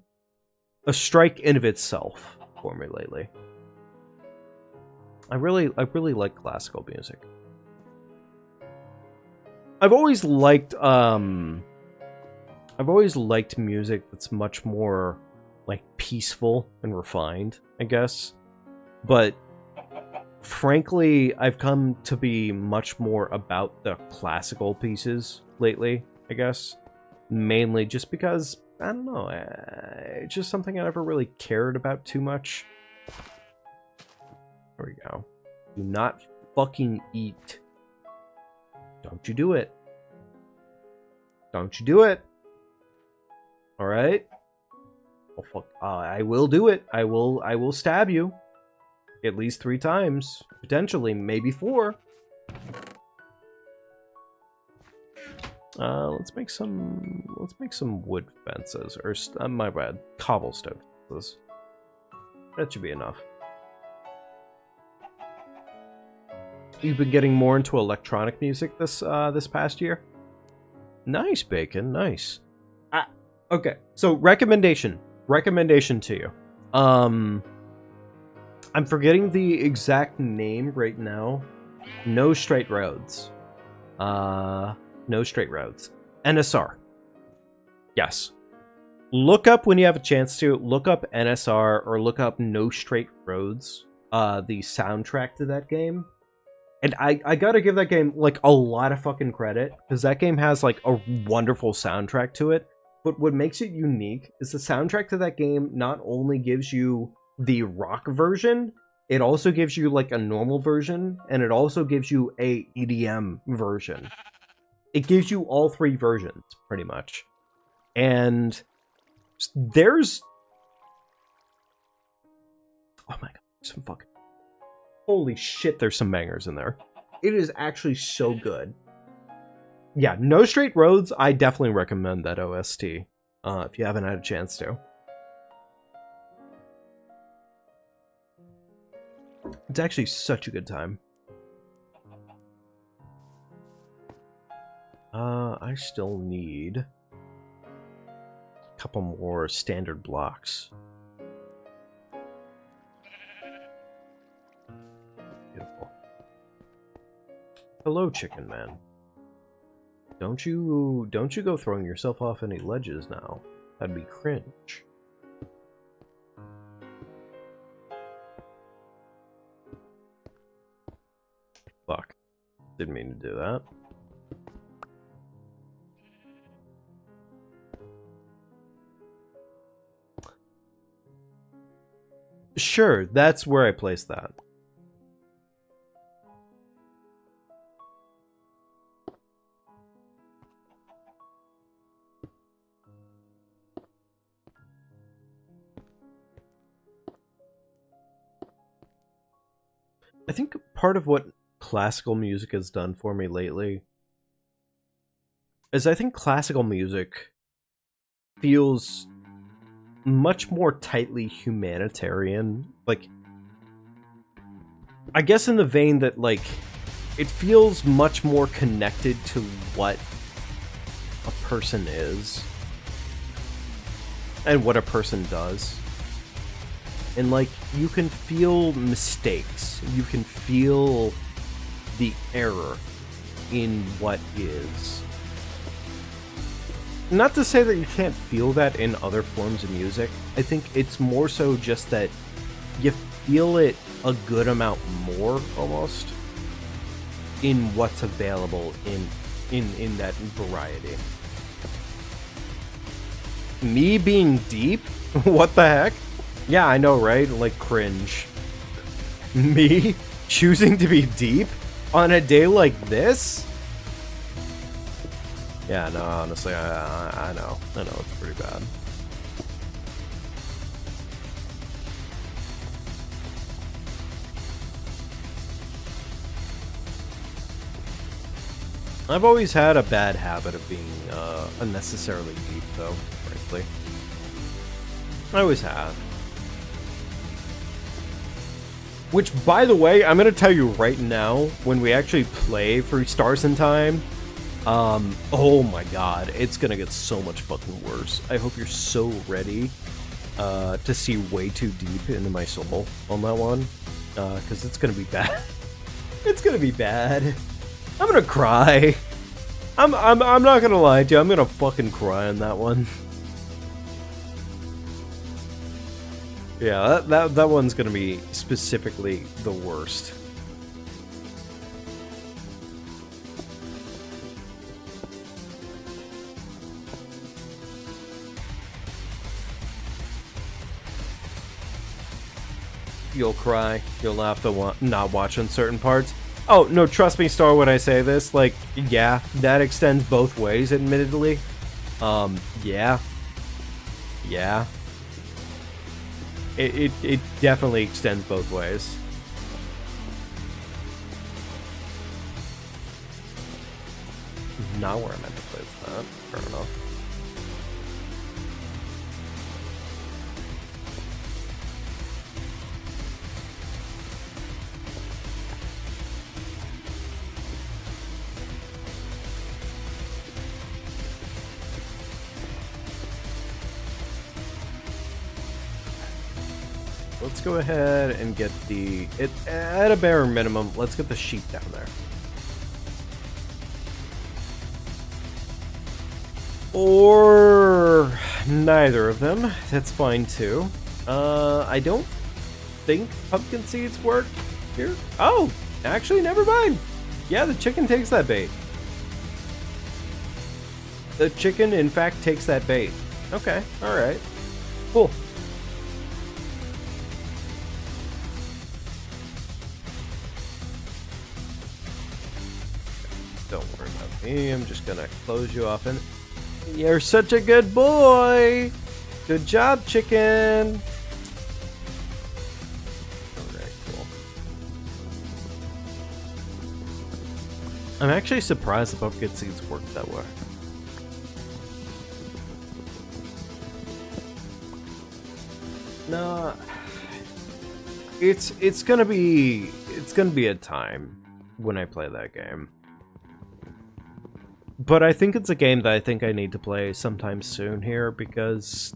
a strike in of itself for me lately. I really like classical music. I've always liked music that's much more like peaceful and refined, I guess. But frankly, I've come to be much more about the classical pieces lately, I guess. Mainly just because, I don't know, it's just something I never really cared about too much. There we go. Do not fucking eat. Don't you do it. Don't you do it. Alright? Oh fuck. I will do it. I will stab you. At least 3 times. Potentially, maybe 4. Let's make some wood fences. Or, my bad. Cobblestone fences. That should be enough. You've been getting more into electronic music this past year? Nice, Bacon, nice. Okay, so recommendation to you. I'm forgetting the exact name right now. No Straight Roads. No Straight Roads. NSR. Yes. Look up when you have a chance to. Look up NSR or look up No Straight Roads. The soundtrack to that game. And I gotta give that game, like, a lot of fucking credit. Because that game has, like, a wonderful soundtrack to it. But what makes it unique is the soundtrack to that game not only gives you the rock version, it also gives you, like, a normal version, and it also gives you a EDM version. It gives you all three versions, pretty much. And there's... oh my god, some fucking... holy shit, there's some bangers in there. It is actually so good. Yeah, No Straight Roads, I definitely recommend that OST, if you haven't had a chance to. It's actually such a good time. I still need a couple more standard blocks. Beautiful. Hello, Chicken Man. Don't you go throwing yourself off any ledges now. That'd be cringe. Fuck. Didn't mean to do that. Sure, that's where I placed that. I think part of what classical music has done for me lately is I think classical music feels much more tightly humanitarian. Like, I guess in the vein that, like, it feels much more connected to what a person is and what a person does. And, like, you can feel mistakes. You can feel the error in what is. Not to say that you can't feel that in other forms of music. I think it's more so just that you feel it a good amount more, almost, in what's available in that variety. Me being deep? What the heck? Yeah, I know, right? Like, cringe. Me choosing to be deep on a day like this? Yeah, no, honestly, I know. I know, it's pretty bad. I've always had a bad habit of being unnecessarily deep, though, frankly. I always have. Which, by the way, I'm gonna tell you right now, when we actually play 3 Stars in Time, oh my god, it's gonna get so much fucking worse. I hope you're so ready to see way too deep into my soul on that one, because it's gonna be bad. It's gonna be bad. I'm gonna cry. I'm not gonna lie to you, I'm gonna fucking cry on that one. Yeah, that one's gonna be specifically the worst. You'll cry. You'll have to not watch on certain parts. Oh, no, trust me, Star, when I say this. Like, yeah, that extends both ways, admittedly. Yeah. Yeah. It definitely extends both ways. Not where I meant to place that. Fair enough. let's go ahead and get at a bare minimum, let's get the sheep down there. Or neither of them. That's fine too. I don't think pumpkin seeds work here. Oh, actually, never mind. Yeah, the chicken takes that bait. The chicken, in fact, takes that bait. Okay, alright. Cool. Don't worry about me. I'm just gonna close you off. And you're such a good boy. Good job, chicken. Alright, cool. I'm actually surprised the pumpkin seeds work that way. No, it's gonna be a time when I play that game. But I think it's a game that I think I need to play sometime soon here, because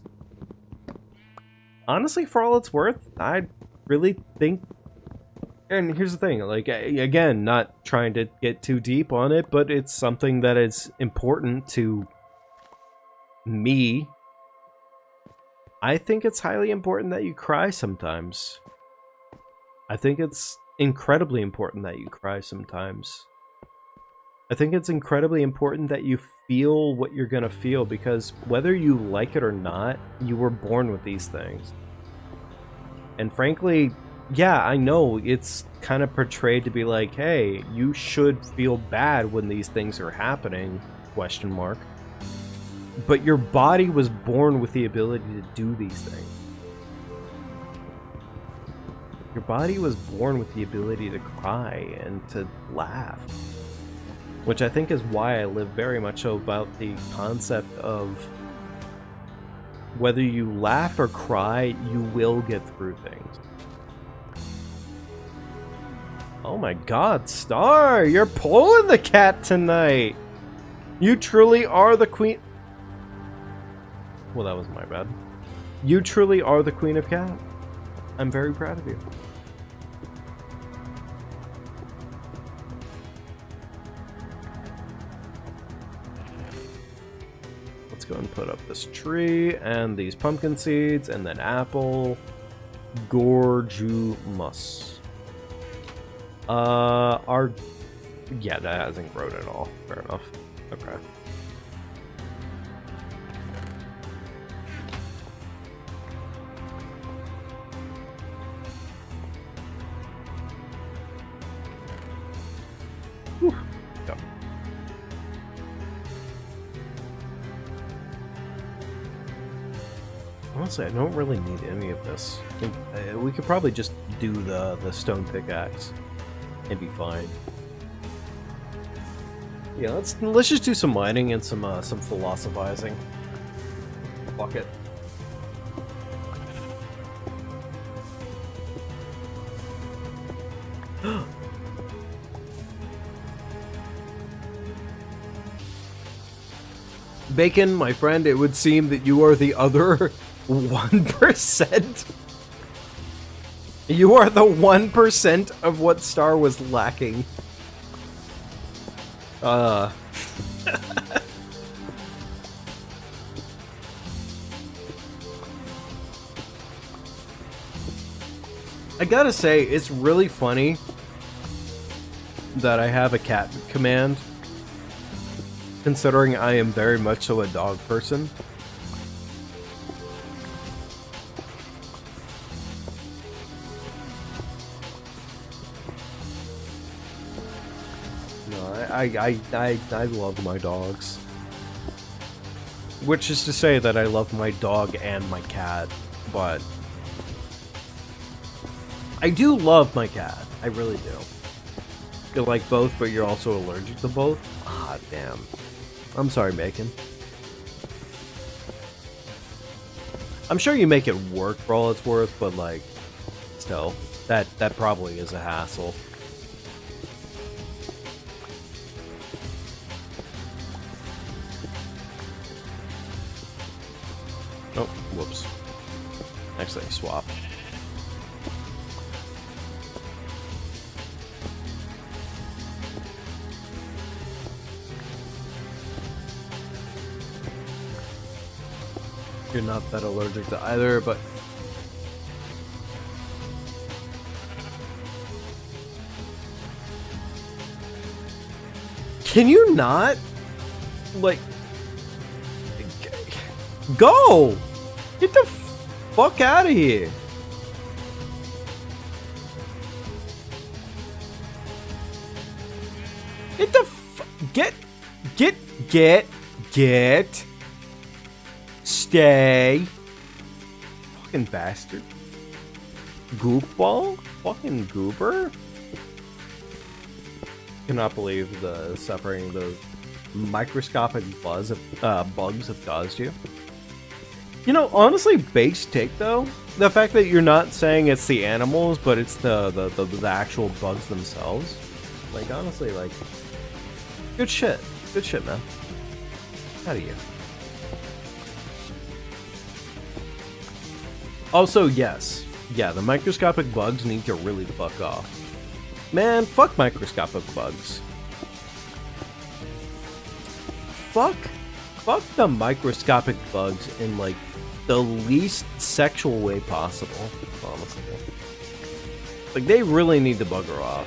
honestly, for all it's worth, I really think, and here's the thing, like, again, not trying to get too deep on it, but it's something that is important to me. I think it's highly important that you cry sometimes. I think it's incredibly important that you cry sometimes. I think it's incredibly important that you feel what you're gonna feel, because whether you like it or not, you were born with these things. And frankly, yeah, I know it's kind of portrayed to be like, hey, you should feel bad when these things are happening, question mark. But your body was born with the ability to do these things. Your body was born with the ability to cry and to laugh. Which I think is why I live very much so about the concept of whether you laugh or cry, you will get through things. Oh my god, Star! You're pulling the cat tonight! You truly are the queen... Well, that was my bad. You truly are the queen of cat. I'm very proud of you. Let's go and put up this tree and these pumpkin seeds and then apple. Gorgeous. Yeah, that hasn't grown at all. Fair enough. Okay. Whew. Go. Honestly, I don't really need any of this. I think we could probably just do the stone pickaxe and be fine. Yeah, let's just do some mining and some philosophizing. Fuck it. Bacon, my friend, it would seem that you are the other 1%. You are the 1% of what Star was lacking. I gotta say, it's really funny that I have a cat command, considering I am very much so a dog person. No, I love my dogs. Which is to say that I love my dog and my cat, but I do love my cat. I really do. You like both, but you're also allergic to both? Ah, damn. I'm sorry, Bacon. I'm sure you make it work for all it's worth, but like, still, that probably is a hassle. Oh, whoops. Actually, swap. You're not that allergic to either, but... Can you not? Like... Go! Get the fuck out of here! Get the get! Stay! Fucking bastard. Goofball? Fucking goober? Cannot believe the suffering the microscopic bugs have caused you. You know, honestly, base take though, the fact that you're not saying it's the animals, but it's the actual bugs themselves. Like, honestly, like, good shit, man. How do you? Also, yes, yeah, the microscopic bugs need to really fuck off. Man, fuck microscopic bugs. Fuck the microscopic bugs in, like, the least sexual way possible, honestly. Like, they really need to bugger off.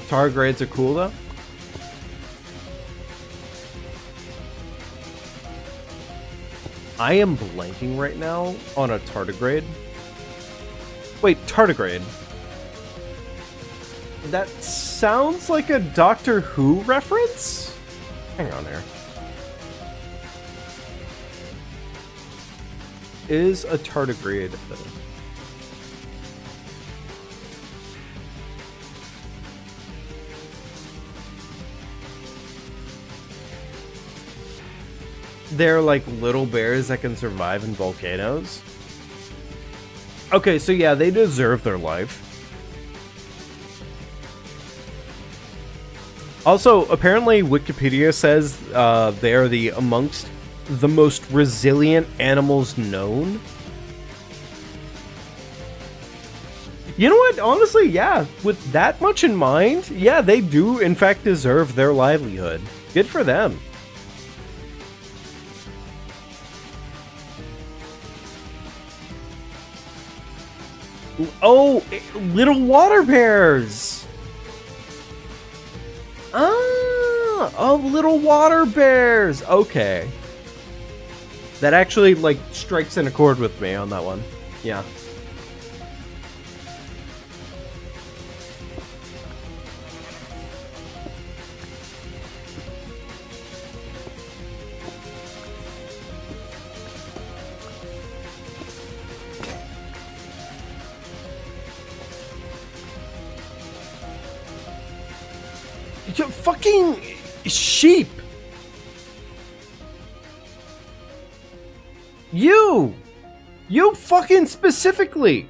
Tardigrades are cool, though. I am blanking right now on a tardigrade. Wait, tardigrade. That sounds like a Doctor Who reference? Hang on here. Is a tardigrade... They're like little bears that can survive in volcanoes. Okay, so yeah, they deserve their life. Also, apparently Wikipedia says they are amongst the most resilient animals known. You know what? Honestly, yeah, with that much in mind, yeah, they do in fact deserve their livelihood. Good for them. Oh, little water bears! Oh, little water bears! Okay. That actually, like, strikes an accord with me on that one. Yeah. You fucking sheep! You fucking specifically!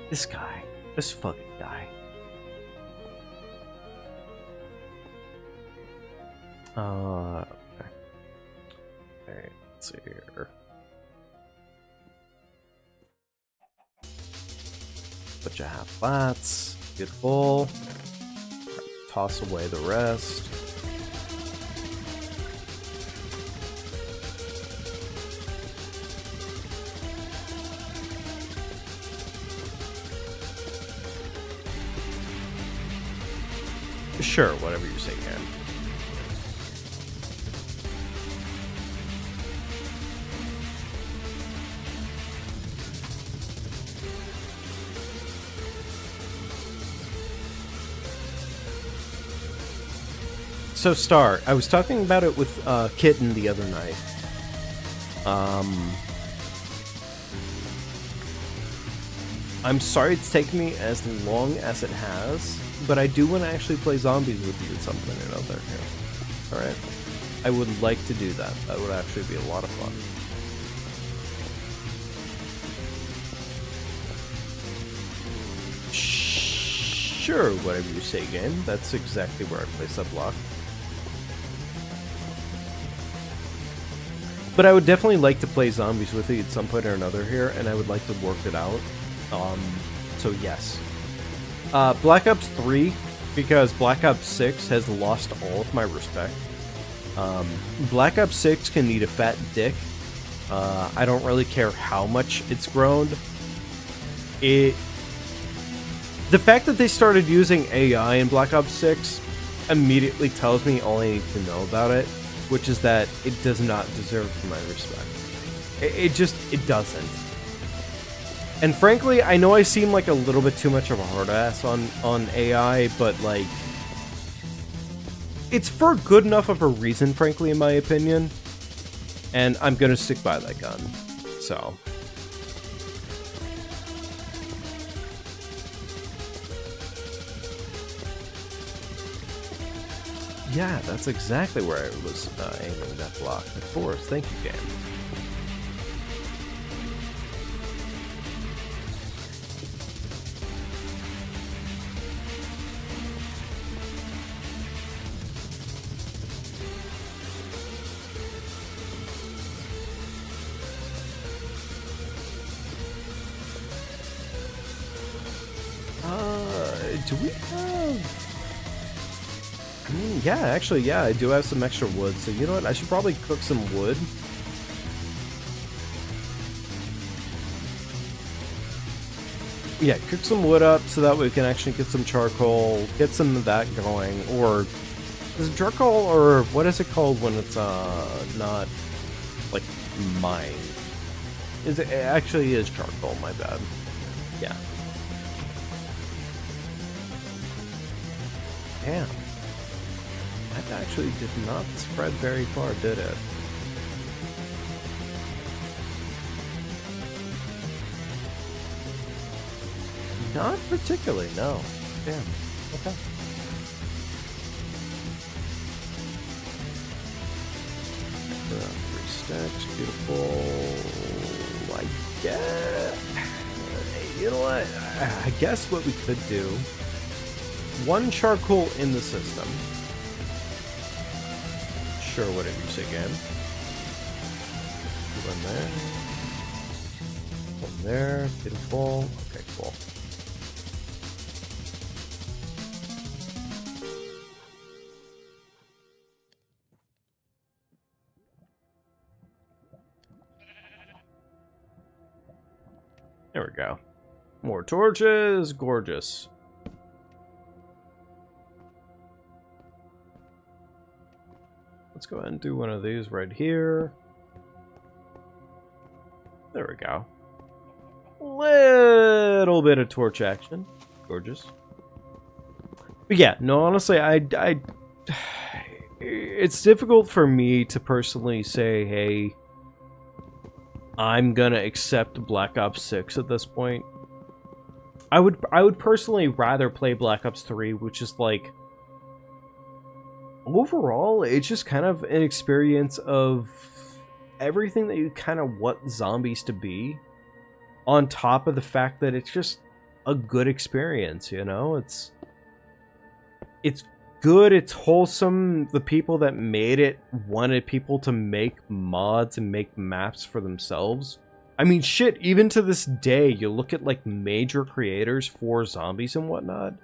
This guy. This fucking guy. Okay. Alright, let's see here. Bunch of half flats. Beautiful. Toss away the rest. Sure, whatever you say, man. So, Star, I was talking about it with Kitten the other night. I'm sorry it's taken me as long as it has, but I do want to actually play zombies with you at some point or another here. Alright? I would like to do that. That would actually be a lot of fun. Sure, whatever you say, game. That's exactly where I place that block. But I would definitely like to play zombies with you at some point or another here, and I would like to work it out. So yes. Black Ops 3, because Black Ops 6 has lost all of my respect. Black Ops 6 can eat a fat dick. I don't really care how much it's grown. The fact that they started using AI in Black Ops 6 immediately tells me all I need to know about it, which is that it does not deserve my respect. It doesn't. And frankly, I know I seem like a little bit too much of a hard ass on AI, but like, it's for good enough of a reason, frankly, in my opinion. And I'm gonna stick by that gun. So. Yeah, that's exactly where I was aiming that block. Of course. Thank you, game. Do we have... yeah, actually, yeah, I do have some extra wood, so you know what? I should probably cook some wood. Yeah, cook some wood up so that we can actually get some charcoal, get some of that going, or... Is it charcoal, or what is it called when it's, not, like, mined? It actually is charcoal, my bad. Yeah. Damn. That actually did not spread very far, did it? Not particularly, no. Damn. Okay. Three stacks, beautiful. I guess. You know what? I guess what we could do. One charcoal in the system. Sure, whatever you say, game. One there. One there. Beautiful. Okay, cool. There we go. More torches. Gorgeous. Let's go ahead and do one of these right here. There we go. Little bit of torch action. Gorgeous. But yeah, no, honestly, it's difficult for me to personally say, hey, I'm gonna accept Black Ops 6 at this point. I would personally rather play Black Ops 3, which is like, overall, it's just kind of an experience of everything that you kind of want zombies to be, on top of the fact that it's just a good experience, you know? It's good, it's wholesome. The people that made it wanted people to make mods and make maps for themselves. I mean, shit, even to this day, you look at, like, major creators for zombies and whatnot,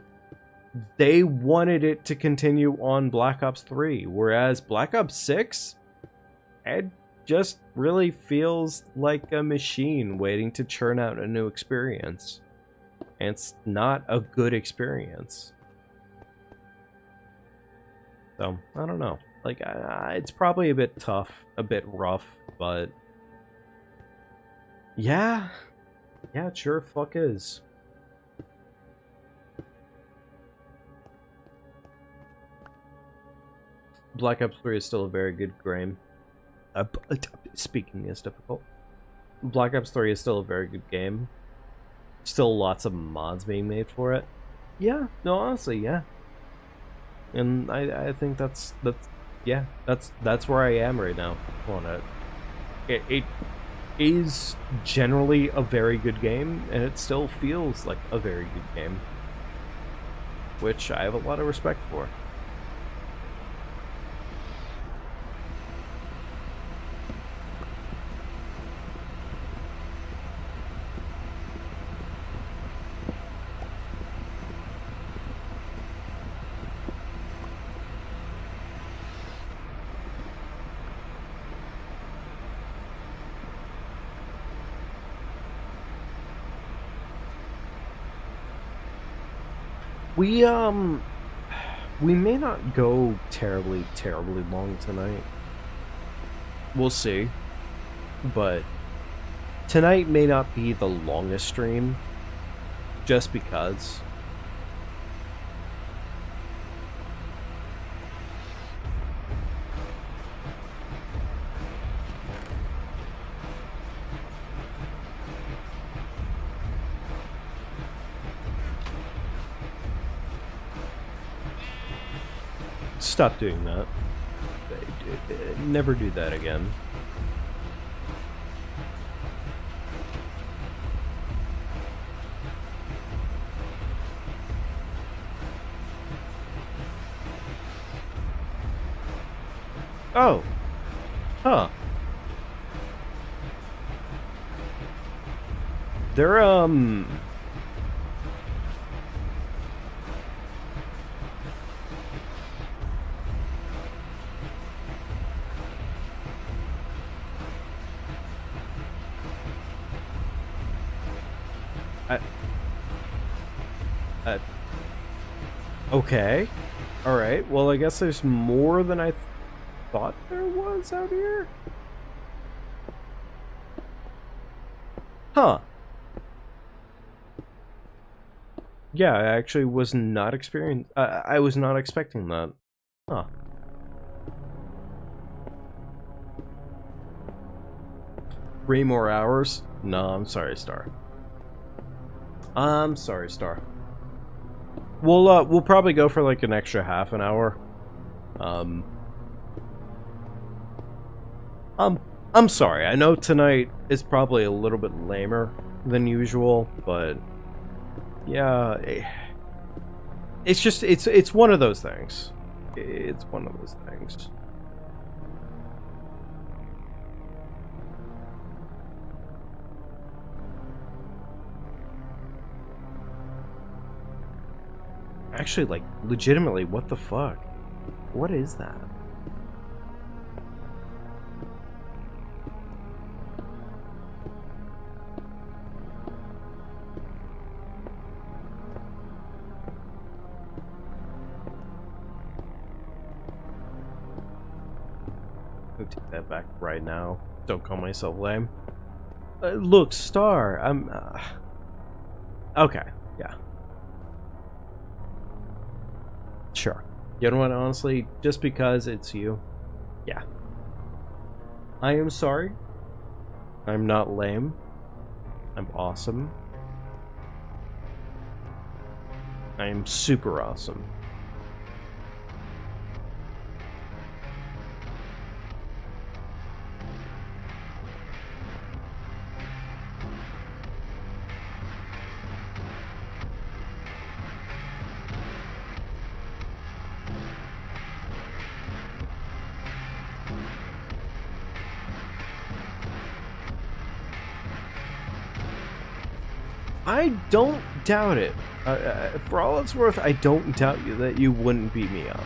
they wanted it to continue on Black Ops 3, whereas Black Ops 6, it just really feels like a machine waiting to churn out a new experience. And it's not a good experience. So, I don't know. Like, it's probably a bit tough, a bit rough, but... yeah. Yeah, it sure fuck is. Black Ops 3 is still a very good game. Speaking is difficult. Black Ops 3 is still a very good game. Still lots of mods being made for it. Yeah, no, honestly, yeah. And I think that's where I am right now on it. It is generally a very good game, and it still feels like a very good game, which I have a lot of respect for. We may not go terribly long tonight. We'll see. But tonight may not be the longest stream, just because. Stop doing that. Never do that again. Oh. Huh. They're, okay. Alright, well, I guess there's more than I thought there was out here? Huh. Yeah, I actually was not I was not expecting that. Huh. 3 more hours? No, I'm sorry, Star. I'm sorry, Star. We'll probably go for like an extra half an hour. I'm sorry. I know tonight is probably a little bit lamer than usual, but yeah, it's just it's one of those things. It's one of those things. Actually, like, legitimately, what the fuck? What is that? I'll take that back right now. Don't call myself lame. Look, Star, I'm... Okay, yeah. Sure. You know what, honestly, just because it's you. Yeah. I am sorry. I'm not lame. I'm awesome. I am super awesome. I don't doubt it. For all it's worth, I don't doubt you that you wouldn't beat me up.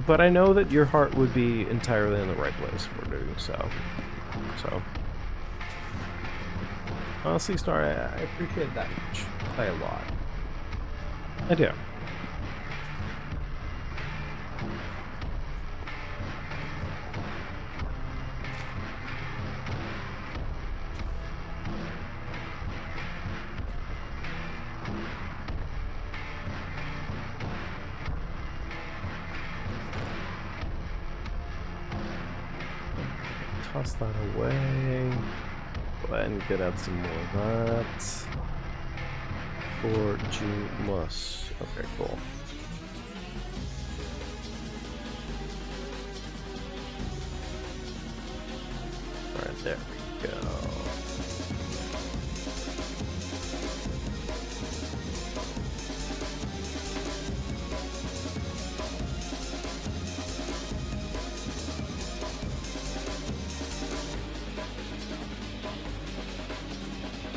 But I know that your heart would be entirely in the right place for doing so. So, honestly, Star, I appreciate that much by a lot. I do. Toss that away. Go ahead and get out some more of that. For Jumus. Okay, cool. Alright, there we go.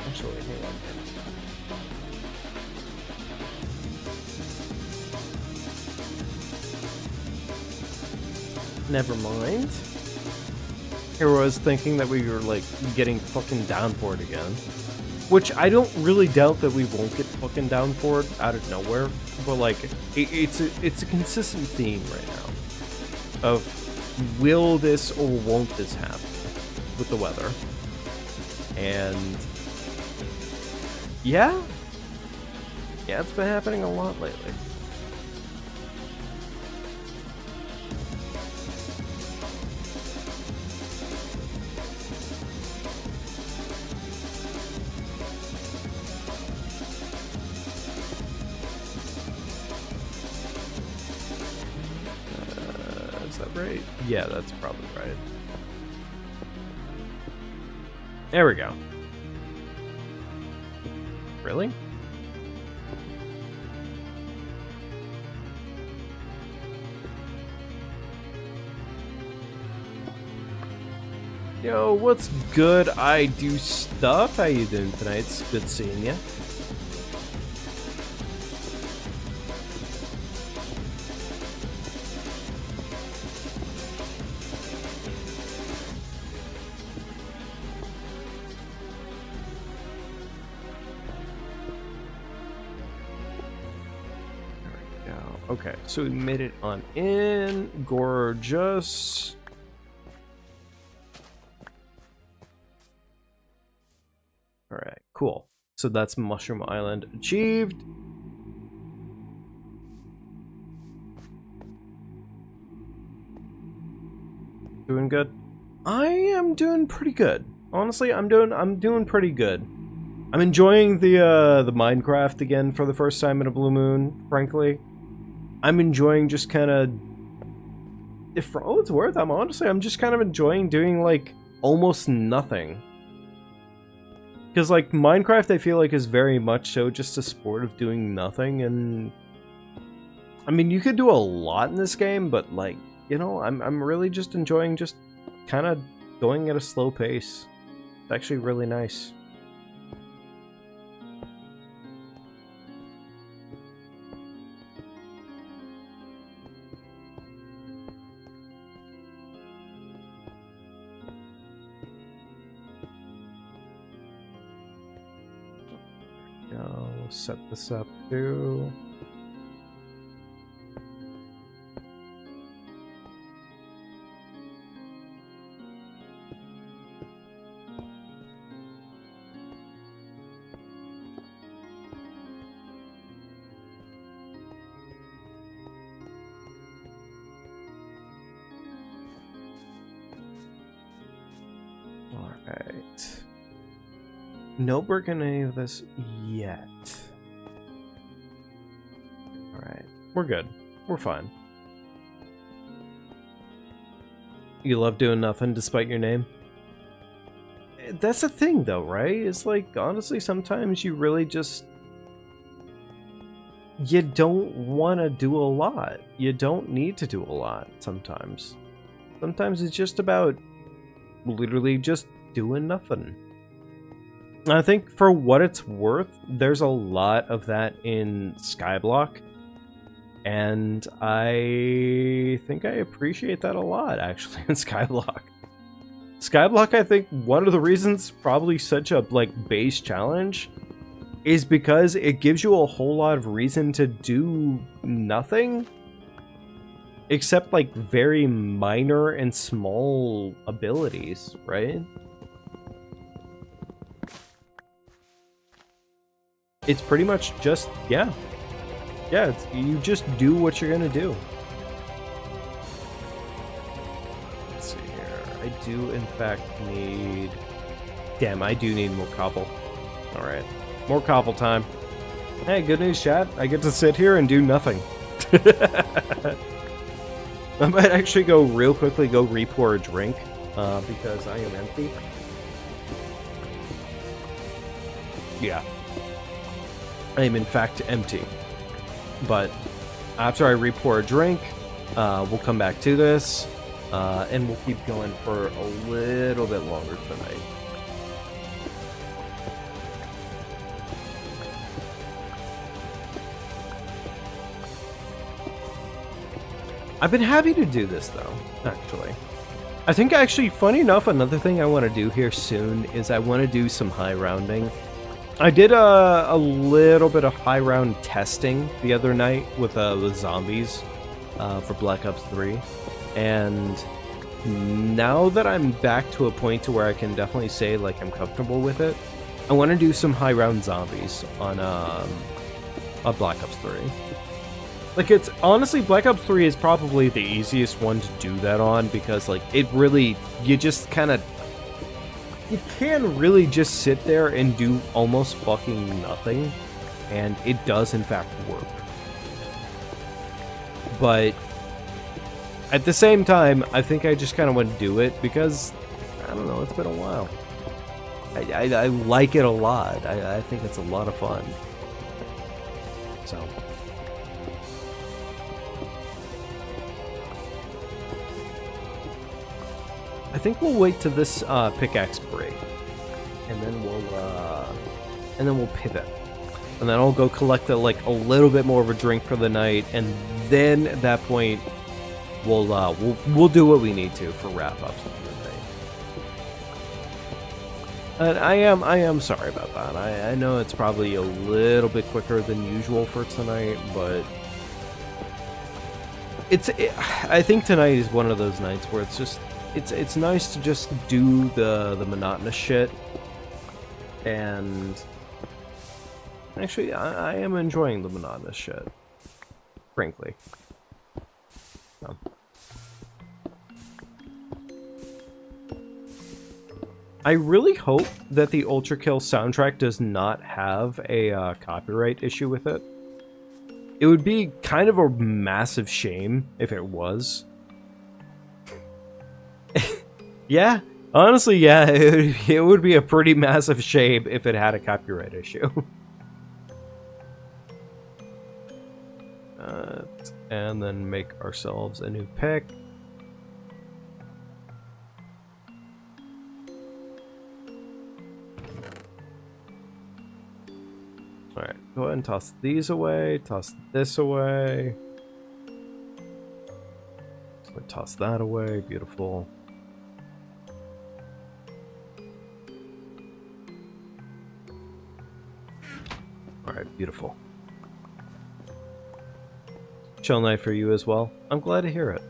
Actually, hang on. Never mind. Here I was thinking that we were like getting fucking downpoured again. Which I don't really doubt that we won't get fucking downpoured out of nowhere, but like it's a consistent theme right now of will this or won't this happen with the weather. And yeah, it's been happening a lot lately. Right? Yeah, that's probably right. There we go. Really? Yo, what's good? I do stuff. How you doing tonight? It's good seeing you. Okay, so we made it on in. Gorgeous. Alright, cool. So that's Mushroom Island achieved. Doing good? I am doing pretty good. Honestly, I'm doing pretty good. I'm enjoying the Minecraft again for the first time in a blue moon, frankly. I'm enjoying just kind of, if for all it's worth, I'm just kind of enjoying doing, like, almost nothing. Because, like, Minecraft, I feel like, is very much so just a sport of doing nothing, and I mean, you could do a lot in this game, but, like, you know, I'm really just enjoying just kind of going at a slow pace. It's actually really nice. Set this up too. All right. No breaking any of this yet. Alright. We're good. We're fine. You love doing nothing despite your name? That's the thing though, right? It's like, honestly, sometimes you really just... You don't want to do a lot. You don't need to do a lot sometimes. Sometimes it's just about literally just doing nothing. I think for what it's worth, there's a lot of that in Skyblock, and I think I appreciate that a lot, actually, in Skyblock. Skyblock, I think one of the reasons probably such a, like, base challenge is because it gives you a whole lot of reason to do nothing, except, like, very minor and small abilities, right? It's pretty much just, yeah, it's, you just do what you're gonna do. Let's see here. I do, in fact, need... Damn, I do need more cobble. Alright. More cobble time. Hey, good news, chat. I get to sit here and do nothing. I might actually go real quickly, go re-pour a drink, because I am empty. Yeah. I am in fact empty. But after I re-pour a drink, we'll come back to this, and we'll keep going for a little bit longer tonight. I've been happy to do this though, actually. I think actually, funny enough, another thing I want to do here soon is I want to do some high rounding. I did a little bit of high round testing the other night with zombies for Black Ops 3, and now that I'm back to a point to where I can definitely say like I'm comfortable with it, I want to do some high round zombies on Black Ops 3. Like, it's honestly, Black Ops 3 is probably the easiest one to do that on, because like it really, you can really just sit there and do almost fucking nothing, and it does in fact work. But at the same time, I think I just kind of want to do it because, I don't know, it's been a while. I like it a lot. I think it's a lot of fun. So. I think we'll wait to this pickaxe break, and then we'll pivot, and then I'll go collect a little bit more of a drink for the night, and then at that point we'll do what we need to for wrap ups for the night. And I am sorry about that. I know it's probably a little bit quicker than usual for tonight, but I think tonight is one of those nights where it's just. It's nice to just do the monotonous shit, and actually I am enjoying the monotonous shit, frankly. So. I really hope that the Ultra Kill soundtrack does not have a copyright issue with it. It would be kind of a massive shame if it was. Yeah, honestly, yeah, it would be a pretty massive shame if it had a copyright issue. And then make ourselves a new pick. Alright, go ahead and toss these away, toss this away. Toss that away, beautiful. Alright, beautiful. Chill night for you as well. I'm glad to hear it.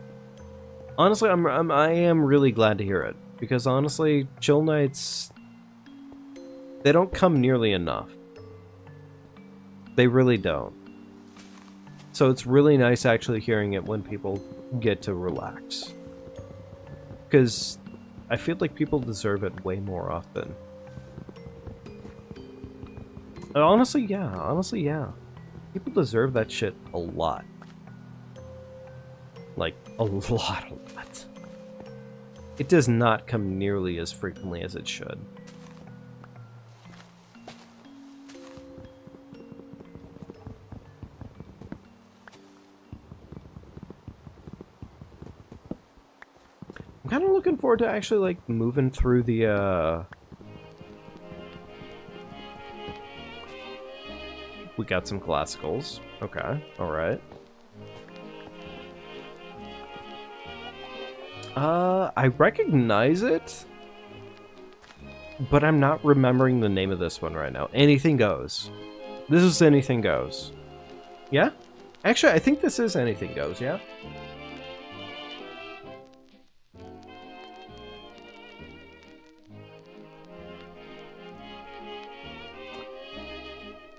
Honestly, I am really glad to hear it, because honestly, chill nights, they don't come nearly enough. They really don't. So it's really nice actually hearing it when people get to relax. Because I feel like people deserve it way more often. Honestly, yeah. People deserve that shit a lot. Like, a lot. It does not come nearly as frequently as it should. I'm kind of looking forward to actually, like, moving through the, We got some classicals. Okay, alright. I recognize it, but I'm not remembering the name of this one right now. Anything Goes. This is Anything Goes. Yeah? Actually, I think this is Anything Goes, yeah?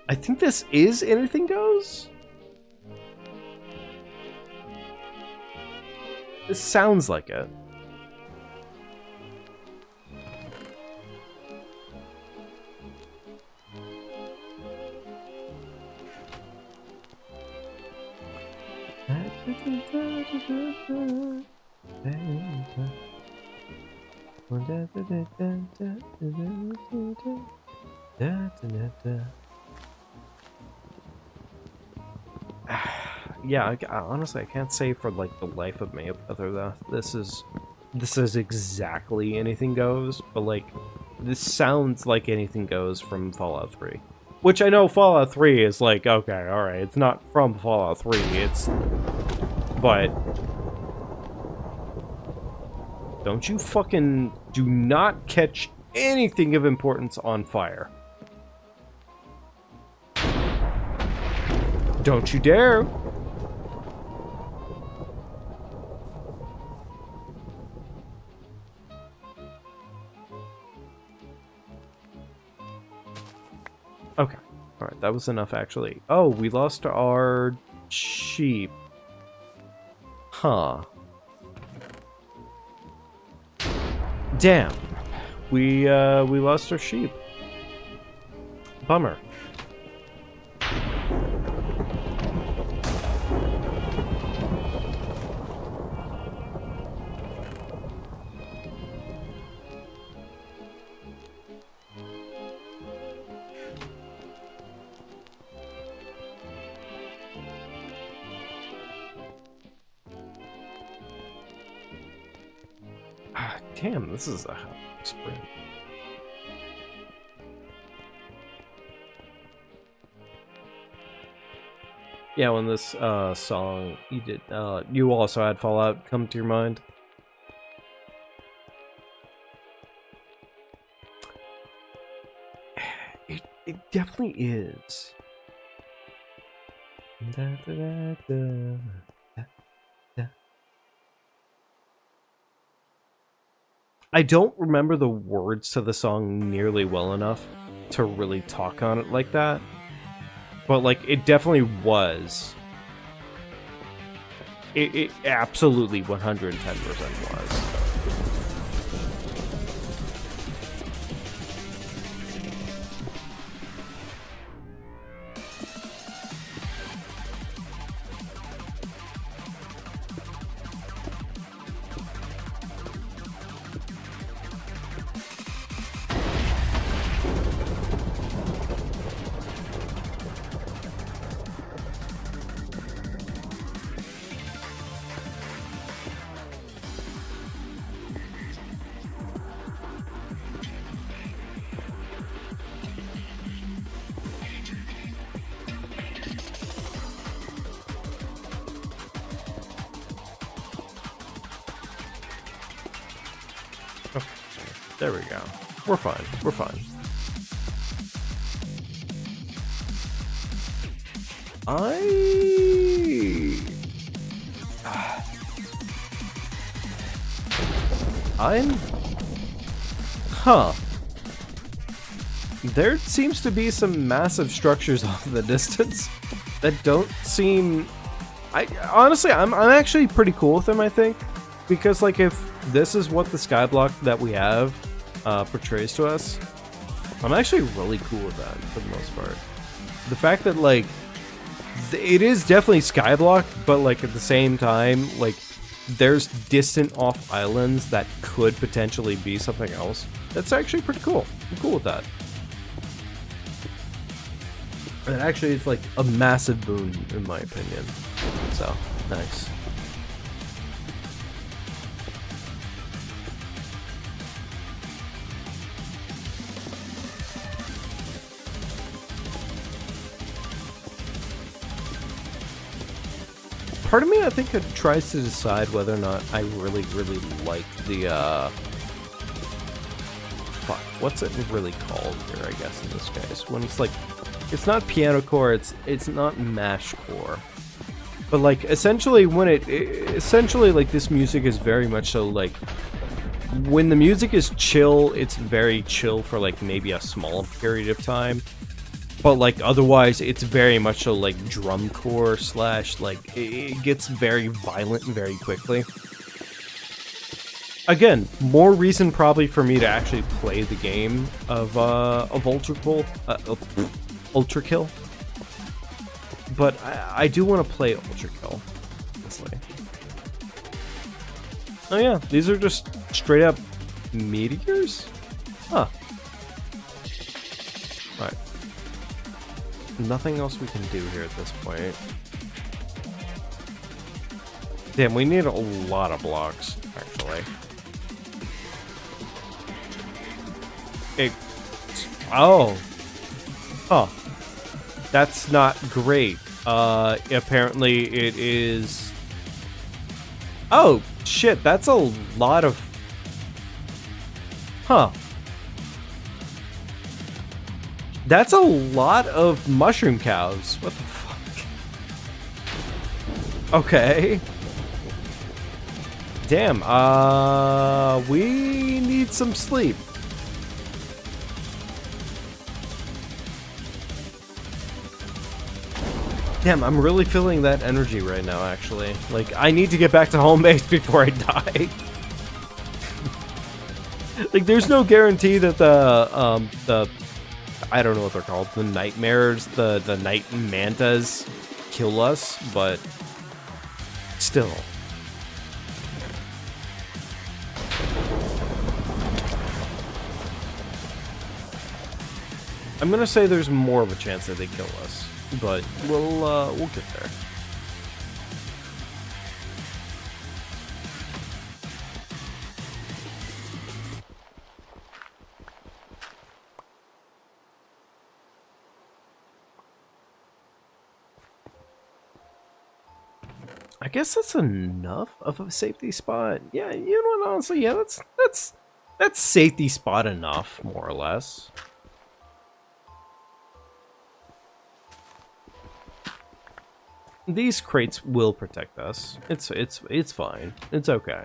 I think this is Anything Goes? This sounds like it. Yeah, honestly, I can't say for like the life of me whether this is exactly Anything Goes, but like this sounds like Anything Goes from Fallout 3. Which I know Fallout 3 is like, okay, alright, it's not from Fallout 3, but don't you fucking do not catch anything of importance on fire. Don't you dare! Okay. Alright, that was enough actually. Oh, we lost our sheep. Huh. Damn. We lost our sheep. Bummer. Damn, this is a sprint. Yeah, when this song you did, you also had Fallout come to your mind. It definitely is. Da, da, da, da. I don't remember the words to the song nearly well enough to really talk on it like that. But, like, it definitely was. It absolutely 110% was. There we go. We're fine. We're fine. Huh. There seems to be some massive structures off in the distance that don't seem... honestly, I'm actually pretty cool with them, I think. Because, like, if this is what the Skyblock that we have portrays to us, I'm actually really cool with that, for the most part. The fact that, like, it is definitely Skyblock, but, like, at the same time, like, there's distant off islands that could potentially be something else. That's actually pretty cool. I'm cool with that. And actually, it's, like, a massive boon, in my opinion. So, nice. Part of me, I think, it tries to decide whether or not I really, really like the, fuck, what's it really called here, I guess, in this case? When it's like, it's not piano core, it's not mash core. But, like, essentially, when essentially, like, this music is very much so, like, when the music is chill, it's very chill for, like, maybe a small period of time. But, like, otherwise, it's very much so, like, drum core slash, like, it gets very violent very quickly. Again, more reason probably for me to actually play the game of Ultra Kill. But I do want to play Ultra Kill, honestly. Oh yeah, these are just straight up meteors? Huh. Alright. Nothing else we can do here at this point. Damn, we need a lot of blocks, actually. Okay. Oh. Huh. That's not great. Apparently it is... Oh, shit, that's a lot of... Huh. That's a lot of mushroom cows. What the fuck? Okay. Damn, we need some sleep. Damn, I'm really feeling that energy right now, actually. Like, I need to get back to home base before I die. Like, there's no guarantee that the I don't know what they're called, the nightmares, the night mantas kill us, but still. I'm gonna say there's more of a chance that they kill us, but we'll get there. I guess that's enough of a safety spot. Yeah, you know what, honestly, yeah, that's safety spot enough, more or less. These crates will protect us. It's fine. It's okay.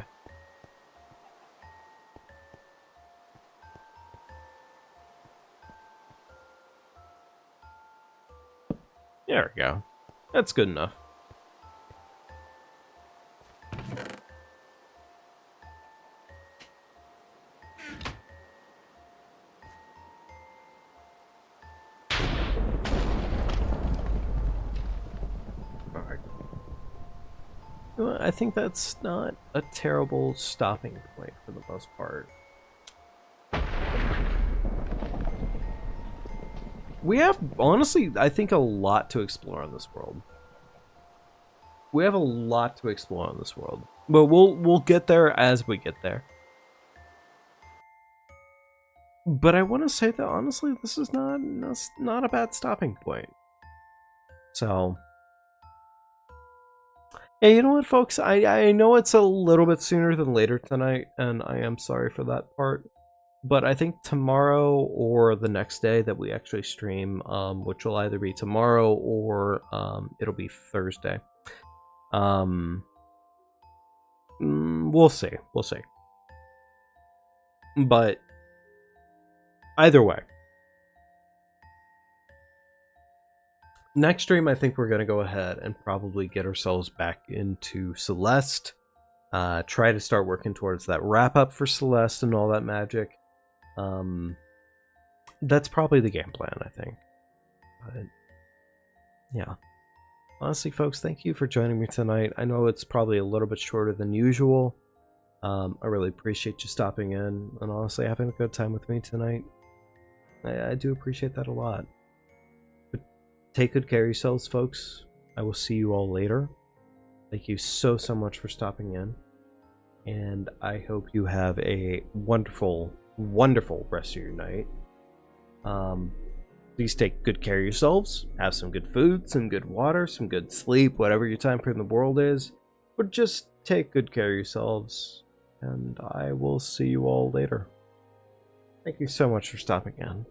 There we go. That's good enough. Well, I think that's not a terrible stopping point for the most part. We have, honestly, I think a lot to explore in this world. We have a lot to explore in this world, but we'll get there as we get there. But I want to say that honestly, this is not a bad stopping point. So. Yeah, you know what, folks? I know it's a little bit sooner than later tonight, and I am sorry for that part. But I think tomorrow or the next day that we actually stream, which will either be tomorrow or it'll be Thursday. We'll see. We'll see. But either way. Next stream, I think we're going to go ahead and probably get ourselves back into Celeste. Try to start working towards that wrap-up for Celeste and all that magic. That's probably the game plan, I think. But, yeah. Honestly, folks, thank you for joining me tonight. I know it's probably a little bit shorter than usual. I really appreciate you stopping in and honestly having a good time with me tonight. I do appreciate that a lot. Take good care of yourselves, folks. I will see you all later. Thank you so much for stopping in. And I hope you have a wonderful, wonderful rest of your night. Please take good care of yourselves. Have some good food, some good water, some good sleep, whatever your time frame in the world is. But just take good care of yourselves. And I will see you all later. Thank you so much for stopping in.